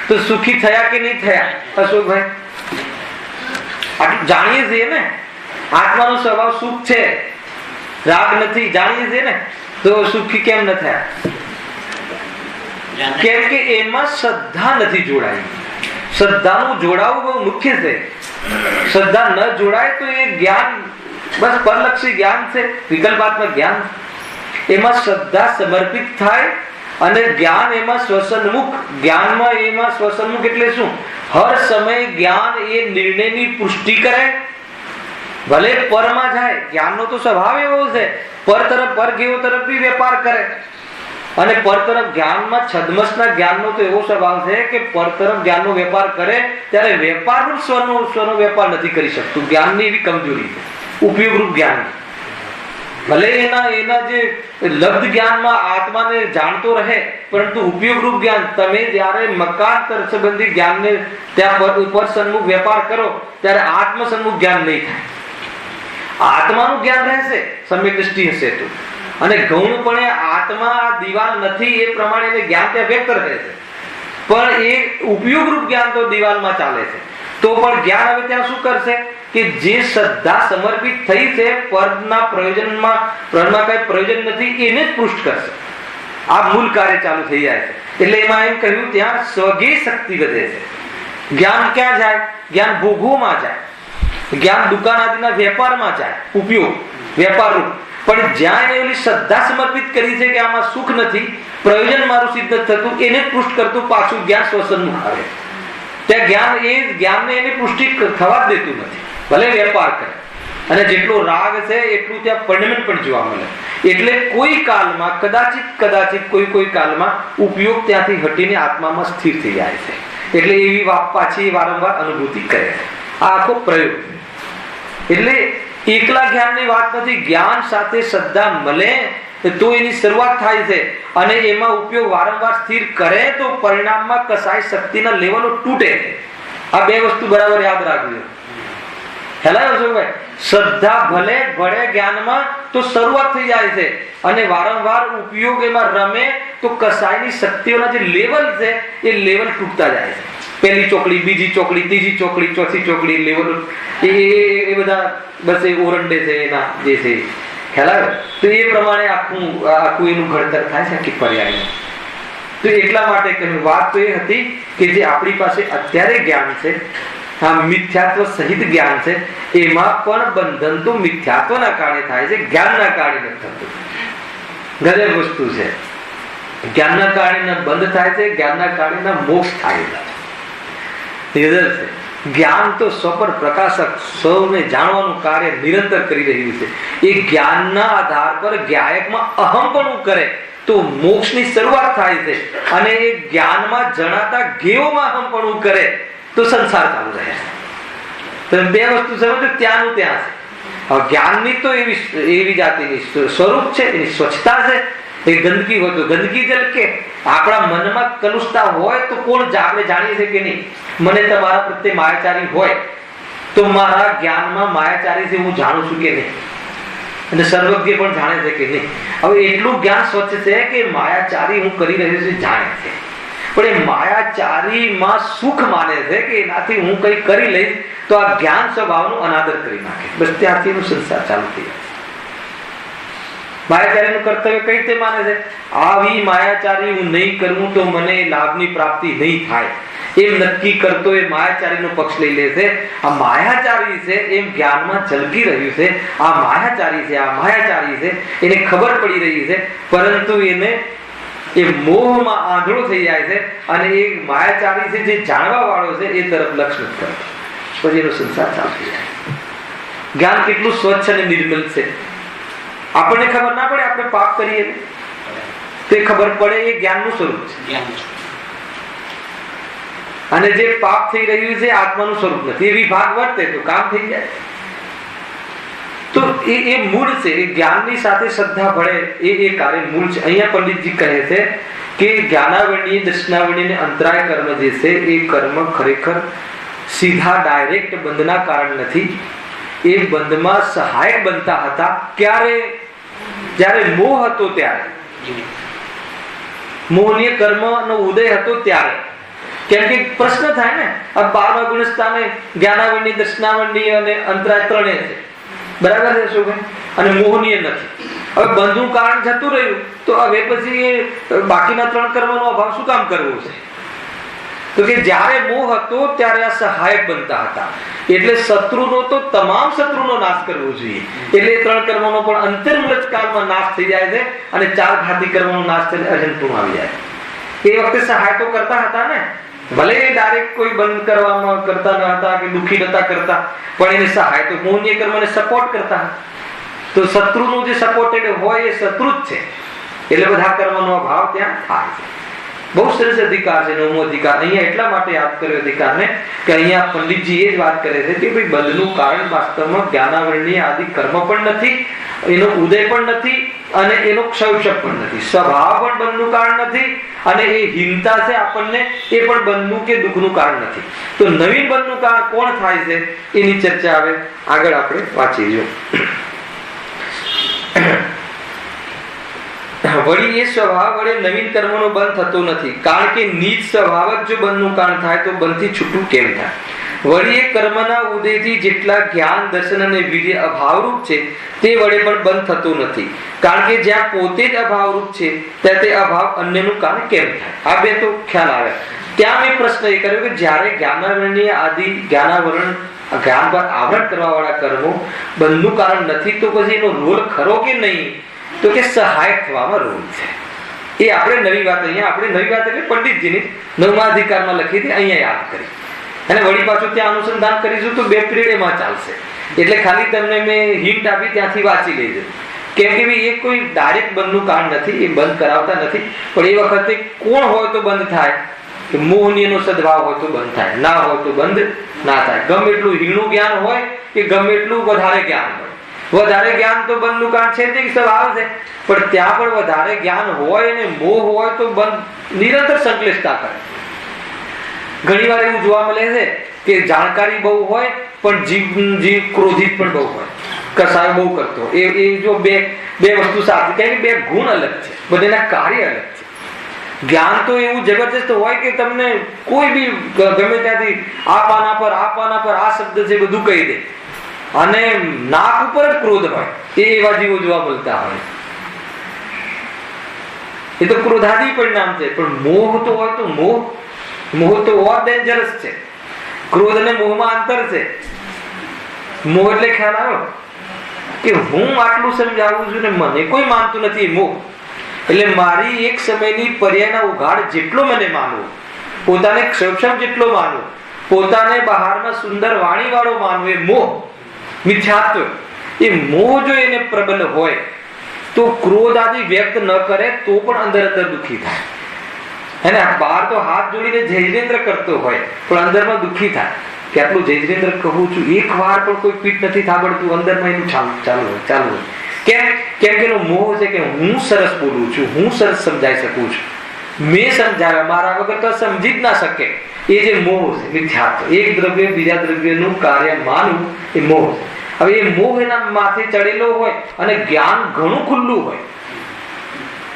તો સુખી થયા કે નહીં થયા? અશોકભાઈ, આટલું જાણીએ છીએ ને, આત્માનો સ્વભાવ સુખ છે, રાગ નથી, જાણીએ છીએ ને, તો સુખી કેમ ન થયા? કેમ કે એમાં શ્રદ્ધા નથી જોડાઈ. શ્રદ્ધાનું જોડાવું બહુ મુખ્ય છે. શ્રદ્ધા ન જોડાય તો એ જ્ઞાન બસ પરલક્ષી જ્ઞાન છે, વિકલ્પાત્મક જ્ઞાન. એમાં શ્રદ્ધા સમર્પિત થાય અને જ્ઞાન એમાં શ્વસનમુખ. જ્ઞાનમાં એમાં શ્વસનમુખ એટલે શું? હર સમય જ્ઞાન એ નિર્ણયની પુષ્ટિ કરે. ભલે પરમાં જાય, જ્ઞાનનો તો સ્વભાવ એવો છે, પર તરફ પર ગેવો તરફ બી વેપાર કરે. અને પર તરફ જ્ઞાનમાં છદ્મસના જ્ઞાનનો તો એવો સ્વભાવ છે કે પર તરફ જ્ઞાનનો વેપાર કરે ત્યારે વેપારરૂપ સ્વનો વેપાર નથી કરી શકતું. જ્ઞાનની એવી કમજોરી છે, ઉપયોગરૂપ જ્ઞાન. ભલે એના જે લબ્ધ જ્ઞાનમાં આત્માને જાણતો રહે, પરંતુ ઉપયોગરૂપ જ્ઞાન તમે જ્યારે મકાન સંબંધી જ્ઞાનને ત્યાં પર સન્મુખ વેપાર કરો ત્યારે આત્મ સન્મુખ જ્ઞાન નહીં થાય. આત્માનું જ્ઞાન રહેશે સમ્યક દ્રષ્ટિ હશે તો, અને ગૌણપણે આત્મા દિવાલ નથી એ પ્રમાણે જ્ઞાન ત્યાં વ્યક્ત રહે છે, પણ એ ઉપયોગરૂપ જ્ઞાન તો દિવાલમાં ચાલે છે. તો પણ જ્ઞાન હવે ત્યાં શું કરશે કે જે શ્રદ્ધા સમર્પિત થઈ છે, પરના પ્રયોજનમાં કઈ પ્રયોજન નથી, એને જ પૃષ્ઠ કરશે. આ મૂળ કાર્ય ચાલુ થઈ જાય છે. એટલે એમાં એમ કહ્યું ત્યાં સ્વગે શક્તિ વધે છે. જ્ઞાન ક્યાં જાય? જ્ઞાન ભોગોમાં જાય, જ્ઞાન દુકાન આદિના વેપારમાં જાય, ઉપયોગ વેપારરૂપ. પણ જ્યાં એની શ્રદ્ધા સમર્પિત કરી છે કે આમાં સુખ નથી, પ્રયોજન મારું સિદ્ધ થતું, એને પૃષ્ઠ કરતું પાછું જ્ઞાન શ્વસનનું આવે. ત્યાં જ્ઞાનને એને પુષ્ટિ થવા જ દેતું નથી, ભલે વેપાર કરે. અને જેટલો રાગ છે એટલું ત્યાં પરિણમન પણ જોવા મળે. એટલે કોઈ કાલમાં કદાચિત કોઈ કાલમાં ઉપયોગ ત્યાંથી હટીને આત્મામાં સ્થિર થઈ જાય છે. એટલે એવી પાછી વારંવાર અનુભૂતિ કરે છે. આ આખો પ્રયોગ. એટલે એકલા જ્ઞાનની વાત નથી, જ્ઞાન સાથે શ્રદ્ધા મળે તો એની શરૂઆત થાય છે, અને એમાં ઉપયોગ વારંવાર સ્થિર કરે તો પરિણામમાં કસાય શક્તિના લેવલો તૂટે. આ બે વસ્તુ બરાબર યાદ રાખજો. હેલા શ્રદ્ધા ભલે ભળે જ્ઞાનમાં તો શરૂઆત થઈ જાય છે, અને વારંવાર ઉપયોગ એમાં રમે તો કસાયની શક્તિઓના જે લેવલ છે એ લેવલ તૂટતા જાય છે. પહેલી ચોકડી, બીજી ચોકડી, ત્રીજી ચોકડી, ચોથી ચોકડી લેવલ એ બધા બસ એ ઓરંડે છે એના જે છે ખ્યાલ આવે. તો એ પ્રમાણે આખું એનું ઘડતર થાય છે આખી પર્યાય. તો એટલા માટે કહ્યું, વાત તો એ હતી કે જે આપણી પાસે અત્યારે જ્ઞાન છે, આ મિથ્યાત્વ સહિત જ્ઞાન છે, એમાં પણ બંધન તો મિથ્યાત્વના કારણે થાય છે, જ્ઞાનના કારણે નથી થતું. ગજબ વસ્તુ છે. જ્ઞાનના કારણે બંધ થાય છે, જ્ઞાનના કારણે મોક્ષ થાય છે. જ્ઞાન તો સ્વપર પ્રકાશક, સૌને જાણવાનું કાર્ય નિરંતર કરી રહ્યું છે. એ જ્ઞાનના આધાર પર જ્ઞાયકમાં અહમપણું કરે તો મોક્ષની શરૂઆત થાય છે, અને એ જ્ઞાનમાં જણાતા જ્ઞેયોમાં અહમપણું કરે તો સંસાર ચાલુ રહે છે. તો બે વસ્તુ સમજો, ત્યાંનું ત્યાં છે. હવે જ્ઞાનની તો એવી જાતિની સ્વરૂપ છે, એની સ્વચ્છતા છે. એ ગંદકી હોય તો ગંદકી જલકે, આપણા મનમાં કલુષતા હોય તો કોણ આપણે જાણીએ છીએ કે નહીં? મને તમારા પ્રત્યે માયાચારી હોય તો મારા જ્ઞાનમાં માયાચારી છે હું જાણું છું કે નહીં? અને સર્વજ્ઞ પણ જાણે છે કે નહીં? હવે એટલું જ્ઞાન સ્વચ્છ છે કે માયાચારી હું કરી રહ્યો છું જાણે છે, પણ એ માયાચારીમાં સુખ માને છે કે એનાથી હું કંઈ કરી લઈશ તો આ જ્ઞાન સ્વભાવનો અનાદર કરી નાખે. બસ ત્યાંથી એનો સંસાર ચાલુ થઈ જાય. માયાચારીનું કર્તવ્ય કઈ રીતે માને છે? આવી માયાચારી હું નહીં કરું તો મને લાભની પ્રાપ્તિ નહીં થાય, એમ નક્કી કરતો એ માયાચારીનો પક્ષ લઈ લે છે. આ માયાચારી છે એમ જ્ઞાનમાં ઝલકી રહ્યું છે, આ માયાચારી છે, આ માયાચારી છે, એને ખબર પડી રહી છે, પરંતુ એને એ મોહમાં આંધળો થઈ જાય છે, અને એ માયાચારી છે જે જાણવા વાળો છે એ તરફ લક્ષ નથી કરતો. પછી એનો સંસાર ચાલુ થઈ જાય. જ્ઞાન કેટલું સ્વચ્છ અને નિર્મલ છે, આપણને ખબર ના પડે. આપણે પાપ કરીએ તો ખબર પડે એ જ્ઞાનનું સ્વરૂપ છે, અને જે પાપ થઈ રહ્યું છે આત્માનું સ્વરૂપ નથી. એ વિભાગ વર્તે તો કામ થઈ જાય. તો એ મૂળ છે. એ જ્ઞાનની સાથે શ્રદ્ધા ભળે એ કાર્ય મૂળ છે. અહીંયા પંડિતજી કહે છે કે જ્ઞાનાવરણીય દર્શનાવરણીય અંતરાય કર્મ જે છે એ કર્મ ખરેખર સીધા ડાયરેક્ટ બંધના કારણ નથી. એ બંધમાં સહાયક બનતા હતા. ક્યારે? જ્યારે મોહ હતો ત્યારે, મોહનીય કર્મનો ઉદય હતો ત્યારે. કેમ કે પ્રશ્ન થાય ને, આ 12મા ગુણસ્થાને જ્ઞાનાવરણી, દર્શનાવરણી અને અંતરાય ત્રણેય છે, બરાબર છે શું? અને મોહનીય નથી. હવે બંધનું કારણ જતું રહ્યું તો હવે પછી બાકીના 3 કર્મનો અભાવ શું કામ કરવો છે? તો કે જ્યારે મોહ હતો ત્યારે આ સહાયક બનતા હતા. એટલે શત્રુનો તો તમામ શત્રુનો નાશ કરવો જોઈએ. એટલે 3 કર્મનો પણ અંતર્મૃત કાળમાં નાશ થઈ જાય છે અને 4 ઘાતી કર્મનો નાશ થઈને અજંતુમાં આવી જાય. એ વખતે સહાય તો કરતા હતા ને, ભલે ડાયરેક્ટ કોઈ બંધ કરવામાં કરતા ન હતા કે દુઃખી નતા કરતા, પણ એને સહાય તો મોહનીય કર્મને સપોર્ટ કરતા હતા. તો શત્રુનું જે સપોર્ટેડ હોય એ શત્રુ જ છે. એટલે બધા કર્મનો અભાવ ત્યાં થાય છે. બહુ સરસ અધિકાર છે 9મો અધિકાર. અહીંયા એટલા માટે યાદ કર્યો અધિકારને કે અહીંયા પંડિતજી એ જ વાત કરે છે કે ભાઈ બંધનું કારણ વાસ્તવમાં જ્ઞાનાવરણીય આદિ કર્મ પણ નથી, એનો ઉદય પણ નથી અને એનો ક્ષય પણ નથી. સ્વભાવ પણ બંધનું કારણ નથી અને એ હીનતા છે આપણને, એ પણ બંધનું કે દુઃખનું કારણ નથી. તો નવીન બંધનું કારણ કોણ થાય છે એની ચર્ચા હવે આગળ આપણે વાંચીએ. વળી એ સ્વભાવ વડે નવીન કર્મનો બંધ થતો નથી, કારણ કે નીચ સ્વભાવ જ જો બંધનું કારણ થાય તો બંધથી છૂટું કેમ થાય? વળી એ કર્મના ઉદયથી જેટલા જ્ઞાન, દર્શન અને વીર્ય અભાવરૂપ છે તે વડે પણ બંધ થતો નથી, કારણ કે જ્યાં પોતે જ અભાવરૂપ છે ત્યાં તે અભાવ અન્યનું કારણ કેમ થાય? આ બે તો ખ્યાલ આવે. ત્યાં મેં પ્રશ્ન એ કર્યો કે જ્યારે જ્ઞાનાવરણીય આદિ જ્ઞાન પર આવરણ કરવા વાળા કર્મો બંધનું કારણ નથી તો પછી એનો રોલ ખરો કે નહીં? તો કે સહાયક થવામાં રોલ છે. એ આપણે નવી વાત એટલે પંડિતજીની 9મા અધિકારમાં લખી હતી, અહીંયા યાદ કરી અને વળી પાછું ત્યાં અનુસંધાન કરીશું તો 2 પિરિયડ એમાં ચાલશે. એટલે ખાલી તમને મેં હિન્ટ આપી, ત્યાંથી વાંચી લેજો. કેમ કે એ કોઈ ડાયરેક્ટ બંધનું કારણ નથી, એ બંધ કરાવતા નથી. પણ એ વખતે કોણ હોય તો બંધ થાય? કે મોહનીયનો સદભાવ હોય તો બંધ થાય, ના હોય તો બંધ ના થાય. ગમે એટલું હીણું જ્ઞાન હોય કે ગમે એટલું વધારે જ્ઞાન હોય, વધારે જ્ઞાન તો બંધનું કારણ છે જ, સ્વભાવ છે. પણ ત્યાં પણ વધારે જ્ઞાન હોય અને મોહ હોય તો બંધ નિરંતર સંકલિષ્ટતા કરે. ઘણી વાર એવું જોવા મળે છે કે જાણકારી બહુ હોય પણ જીવ ક્રોધિત પણ બહુ હોય, કસાય બહુ કરતો. એ જો બે વસ્તુ સાથે, કારણ કે 2 ગુણ અલગ છે, બંનેના કાર્ય અલગ છે. જ્ઞાન તો એવું જબરજસ્ત હોય કે તમને કોઈ બી ગમે ત્યાંથી આ પાના પર આ શબ્દ છે બધું કહી દે, અને નાક ઉપર જ ક્રોધ હોય. એવા જીવો જોવા મળતા હોય. એ તો ક્રોધાદી પરિણામ છે. પણ મોહ તો હોય તો મોહ તો ઓર ડેન્જરસ છે. ક્રોધ અને મોહમાં અંતર છે. મોહ એટલે ખ્યાલ આવ્યો કે હું આટલું સમજાવું છું ને મને કોઈ માનતું નથી. મોહ એટલે મારી એક સમયની પર્યાયના ઉઘાડ જેટલો મને માનવો, પોતાને ક્ષમક્ષમ જેટલો માનવો, પોતાને બહારમાં સુંદર વાણી વાળો માનવો, એ મોહ, મિથ્યાત્વ. એ મોહ જો એને પ્રબલ હોય તો ક્રોધ આદિ વ્યક્ત ન કરે તો પણ અંદર દુઃખી થાય. અને બહાર તો હાથ જોડીને જયજેન્દ્ર કરતો હોય પણ અંદરમાં દુઃખી થાય કે આટલું જયજેન્દ્ર કહું છું, એક વાર પણ કોઈ પીઠ નથી થાબડતું, અંદરમાં એનું ચાલુ હોય. કેમ કે એનો મોહ છે કે હું સરસ બોલું છું, હું સરસ સમજાઈ શકું છું, મેં સમજાવ્યા, મારા વગર તો સમજી જ ના શકે. એ જે મોહ છે મિથ્યાત્વ, એક દ્રવ્ય બીજા દ્રવ્યનું કાર્ય માનવું, એ મોહ છે. હવે એ મોહ એના માથે ચડેલો હોય અને જ્ઞાન ઘણું ખુલ્લું હોય,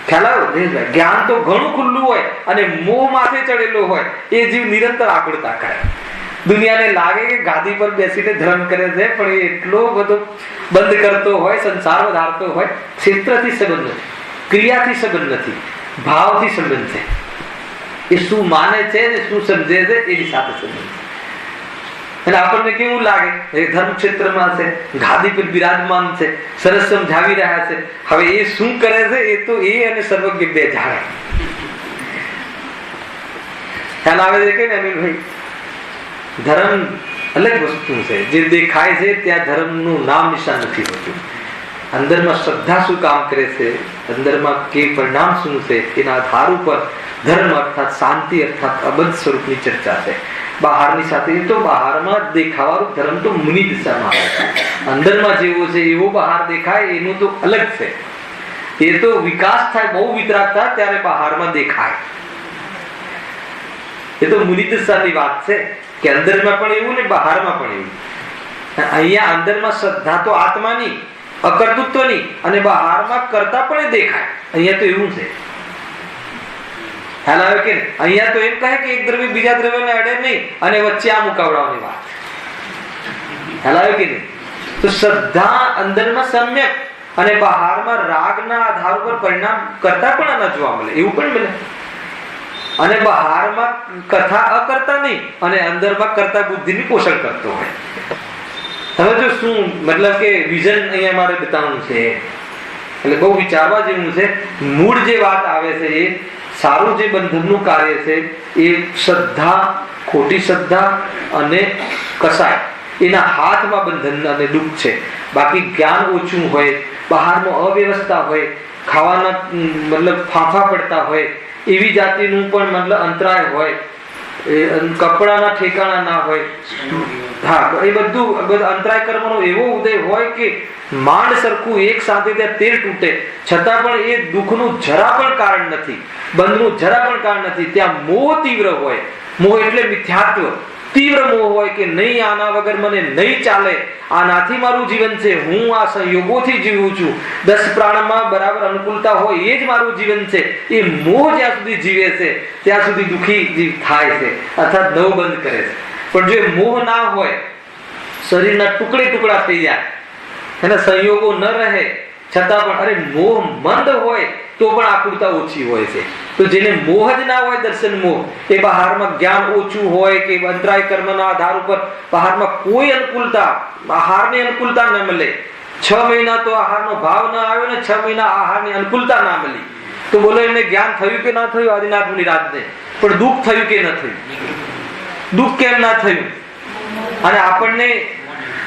ખ્યાલ આવ્યો? જ્ઞાન તો ઘણું ખુલ્લું હોય અને મોહ માથે ચડેલો હોય, એ જીવ નિરંતર આકળતા કરે. દુનિયાને લાગે કે ગાદી પર બેસીને ધર્મ કરે છે, પણ એ એટલો બધો બંધ કરતો હોય, સંસાર વધારતો હોય. ક્ષેત્રથી સંબંધ નથી, ક્રિયાથી સંબંધ નથી, ભાવથી સંબંધ છે. એ શું માને છે ને શું સમજે છે એની સાથે સંબંધ છે. અને આપણને કેવું લાગે એ ધર્મ ક્ષેત્રમાં છે, ગાદી પર બિરાજમાન છે, સરસ સમજાવી રહ્યા છે. હવે એ શું કરે છે એ તો એ અને સર્વજ્ઞ 2 જાણે. ખ્યાલ આવે છે કે અનિલભાઈ? ધર્મ અલગ વસ્તુ છે. જે દેખાય છે ત્યાં ધર્મનું નામ નિશાન નથી હોતું. અંદરમાં શ્રદ્ધા શું કામ કરે છે, અંદરમાં કે પરિણામ શું છે, એના આધાર ઉપર ધર્મ અર્થાત શાંતિ અર્થાત અબંધ સ્વરૂપની ચર્ચા છે. બહારની સાથે તો બહારમાં દેખાવાનું ધર્મ તો મુનિ દિશામાં આવે છે. અંદરમાં જેવો છે એવો બહાર દેખાય એનું તો અલગ છે. એ તો વિકાસ થાય, બહુ વિતરાગ થાય ત્યારે બહારમાં દેખાય. એ તો મુનિદશાની વાત છે કે અંદરમાં પણ એવું ને બહારમાં પણ એવું. અહીંયા અંદરમાં શ્રદ્ધા તો આત્માની અકર્તૃત્વની અને બહારમાં કરતા પણ દેખાય. અહીંયા તો એવું છે. ખ્યાલ આવે કે અહીંયા તો એમ કહે કે એક દ્રવ્ય બીજા દ્રવ્યને અડે નહીં અને વચ્ચે આ મુકાવડાની વાત. ખ્યાલ આવે કે નહીં? તો શ્રદ્ધા અંદરમાં સમ્યક અને બહારમાં રાગના આધાર પર પરિણામ કરતા પણ આના જોવા મળે, એવું પણ મળે. અને બહારમાં કથા અકર્તા નહીં અને અંદરમાં કરતા બુદ્ધિની પોષણ કરતો હોય. હવે જો શું મતલબ કે વિઝન અહીંયા મારે બતાવવાનું છે, એટલે બહુ વિચારવા જેવું છે. મૂળ જે વાત આવે છે એ સારું જે બંધનનું કાર્ય છે એ શ્રદ્ધા, ખોટી શ્રદ્ધા અને કસાય એના હાથમાં બંધન અને દુઃખ છે. બાકી જ્ઞાન ઓછું હોય, બહારમાં અવ્યવસ્થા હોય, ખાવાના મતલબ ફાંફા પડતા હોય, એવી જાતિનું પણ મતલબ અંતરાય હોય, કપડાના ઠેકાણા ના હોય, હા એ બધું અંતરાય કર્મનો એવો ઉદય હોય કે માંડ સરખું એક સાથે ત્યાં તેલ તૂટે છતાં પણ એ દુઃખનું જરા પણ કારણ નથી, બંધનું જરા પણ કારણ નથી. ત્યાં મોહ તીવ્ર હોય. મોહ એટલે મિથ્યાત્વ. તીવ્ર મોહ હોય કે નહીં, આના વગર મને નહીં ચાલે, આનાથી મારું જીવન છે, હું આ સંયોગોથી જીવું છું, 10 પ્રાણમાં બરાબર અનુકૂળતા હોય એ જ મારું જીવન છે. એ મોહ જ્યાં સુધી જીવે છે ત્યાં સુધી દુઃખી જીવ થાય છે, અર્થાત નવ બંધ કરે છે. પણ જો મોહ ના હોય, શરીરના ટુકડે ટુકડા થઈ જાય, એના સંયોગો ન રહે છતાં પણ અરે મોહ મંદ હોય તો પણ આકૃતા ઓછી હોય છે. તો જેને મોહ જ ના હોય, દર્શન મોહ, એ બહારમાં જ્ઞાન ઓછું હોય કે અંતરાય કર્મના આધાર ઉપર બહારમાં કોઈ અનુકૂળતા, આહારની અનુકૂળતા ન મળે, 6 મહિના તો આહારનો ભાવ ના આવ્યો ને 6 મહિના આહારની અનુકૂળતા ના મળી, તો બોલો એમને જ્ઞાન થયું કે ના થયું? આદિનાથ મુનિરાજને પણ દુઃખ થયું કે ન થયું? દુઃખ કેમ ના થયું? અને આપણને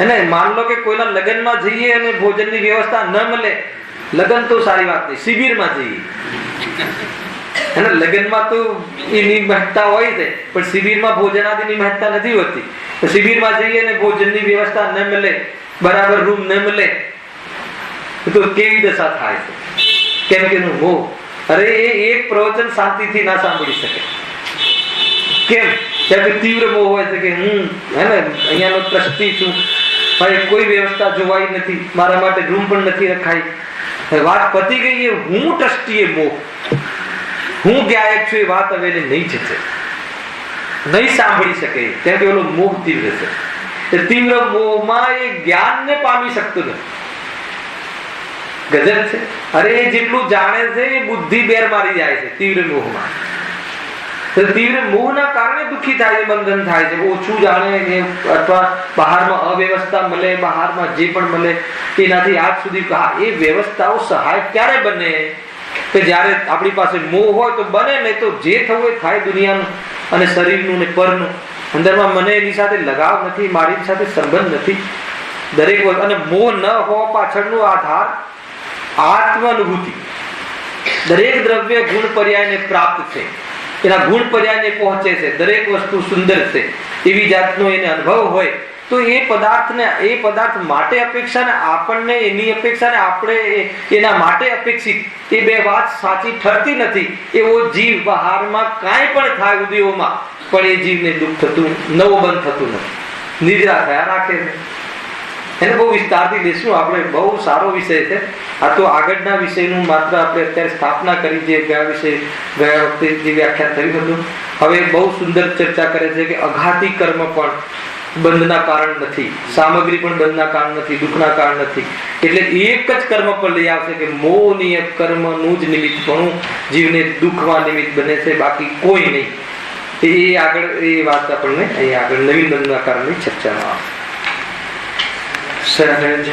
એને માન લો કે કોઈના લગ્નમાં જઈએ અને ભોજનની વ્યવસ્થા ન મળે, લગ્ન તો સારી વાત નહીં, શિબિરમાં જઈએ, એને લગ્નમાં તો એની મહત્તા હોય છે પણ શિબિરમાં ભોજન આદિની મહત્તા નથી હોતી. તો શિબિરમાં જઈએ અને ભોજનની વ્યવસ્થા ન મળે, બરાબર રૂમ ન મળે, તો કેવી દશા થાય છે? કેમ કે મોહ. અરે એ એક પ્રવચન શાંતિથી ના સાંભળી શકે. કેમ? કેમ કે તીવ્ર મોહ હોય છે કે હું હે ને અહીંયાનો ટ્રસ્ટી છું, ભાઈ કોઈ વ્યવસ્થા જોવાઈ નથી, મારા માટે રૂમ પણ નથી રખાઈ. વાત પતી ગઈ. હું ટ્રસ્ટી એ મોહ, હું ગાયક છું એ વાત હવે નહીં જશે, નહીં સાંભળી શકે. કેમ કે ઓલો મોહ તીવ્ર છે. એ તીવ્ર મોહમાં એ જ્ઞાનને પામી શકતો નથી. ગજબ છે. અરે એ જેટલું જાણે છે એ બુદ્ધિ બેર મારી જાય છે તીવ્ર મોહમાં. તીવ્ર મોહના કારણે દુઃખી થાય છે, બંધન થાય છે. ઓછું જાણે અથવા બહારમાં અવ્યવસ્થા મળે, બહારમાં જે પણ મળે એનાથી આજ સુધી એ વ્યવસ્થાઓ સહાય ક્યારે બને? કે જ્યારે આપણી પાસે મોહ હોય તો બને, નહીં તો જે થવું એ થાય દુનિયાનું અને શરીરનું ને પરનું. અંદરમાં મને એની સાથે લગાવ નથી, મારી સાથે સંબંધ નથી. દરેક અને મોહ ન હોવા પાછળનો આધાર આત્માનુભૂતિ. દરેક દ્રવ્ય ગુણ પર્યાયને પ્રાપ્ત છે, એના ગુણ પર્યાયને પહોંચે છે, દરેક વસ્તુ સુંદર છે એવી જાતનો એને અનુભવ હોય તો એ પદાર્થ માટે અપેક્ષા ને આપણને એની અપેક્ષા ને આપણે એના માટે અપેક્ષિત, એ બે વાત સાચી ઠરતી નથી. એવો જીવ બહારમાં કાંઈ પણ થાય ઉદયોમાં પણ એ જીવને દુઃખ થતું, નવો બંધ થતું નથી, નિદ્રા થયા રાખે છે. એને બહુ વિસ્તારથી લેશું આપણે, બહુ સારો વિષય છે આ. તો આગળના વિષયનું માત્ર આપણે અત્યારે સ્થાપના કરી છે. ગયા વખતે જે વ્યાખ્યાન થયું હતું, હવે બહુ સુંદર ચર્ચા કરે છે કે અઘાતી કર્મ પણ બંધના કારણ નથી, સામગ્રી પણ બંધના કારણ નથી, દુઃખના કારણ નથી. એટલે એક જ કર્મ પર લઈ આવશે કે મોહનીય કર્મનું જ નિમિત્ત પણ જીવને દુઃખમાં નિમિત્ત બને છે, બાકી કોઈ નહીં. એ આગળ એ વાત આપણને અહીં આગળ નવીન બંધના કારણની ચર્ચામાં આવશે. સહજાનંદી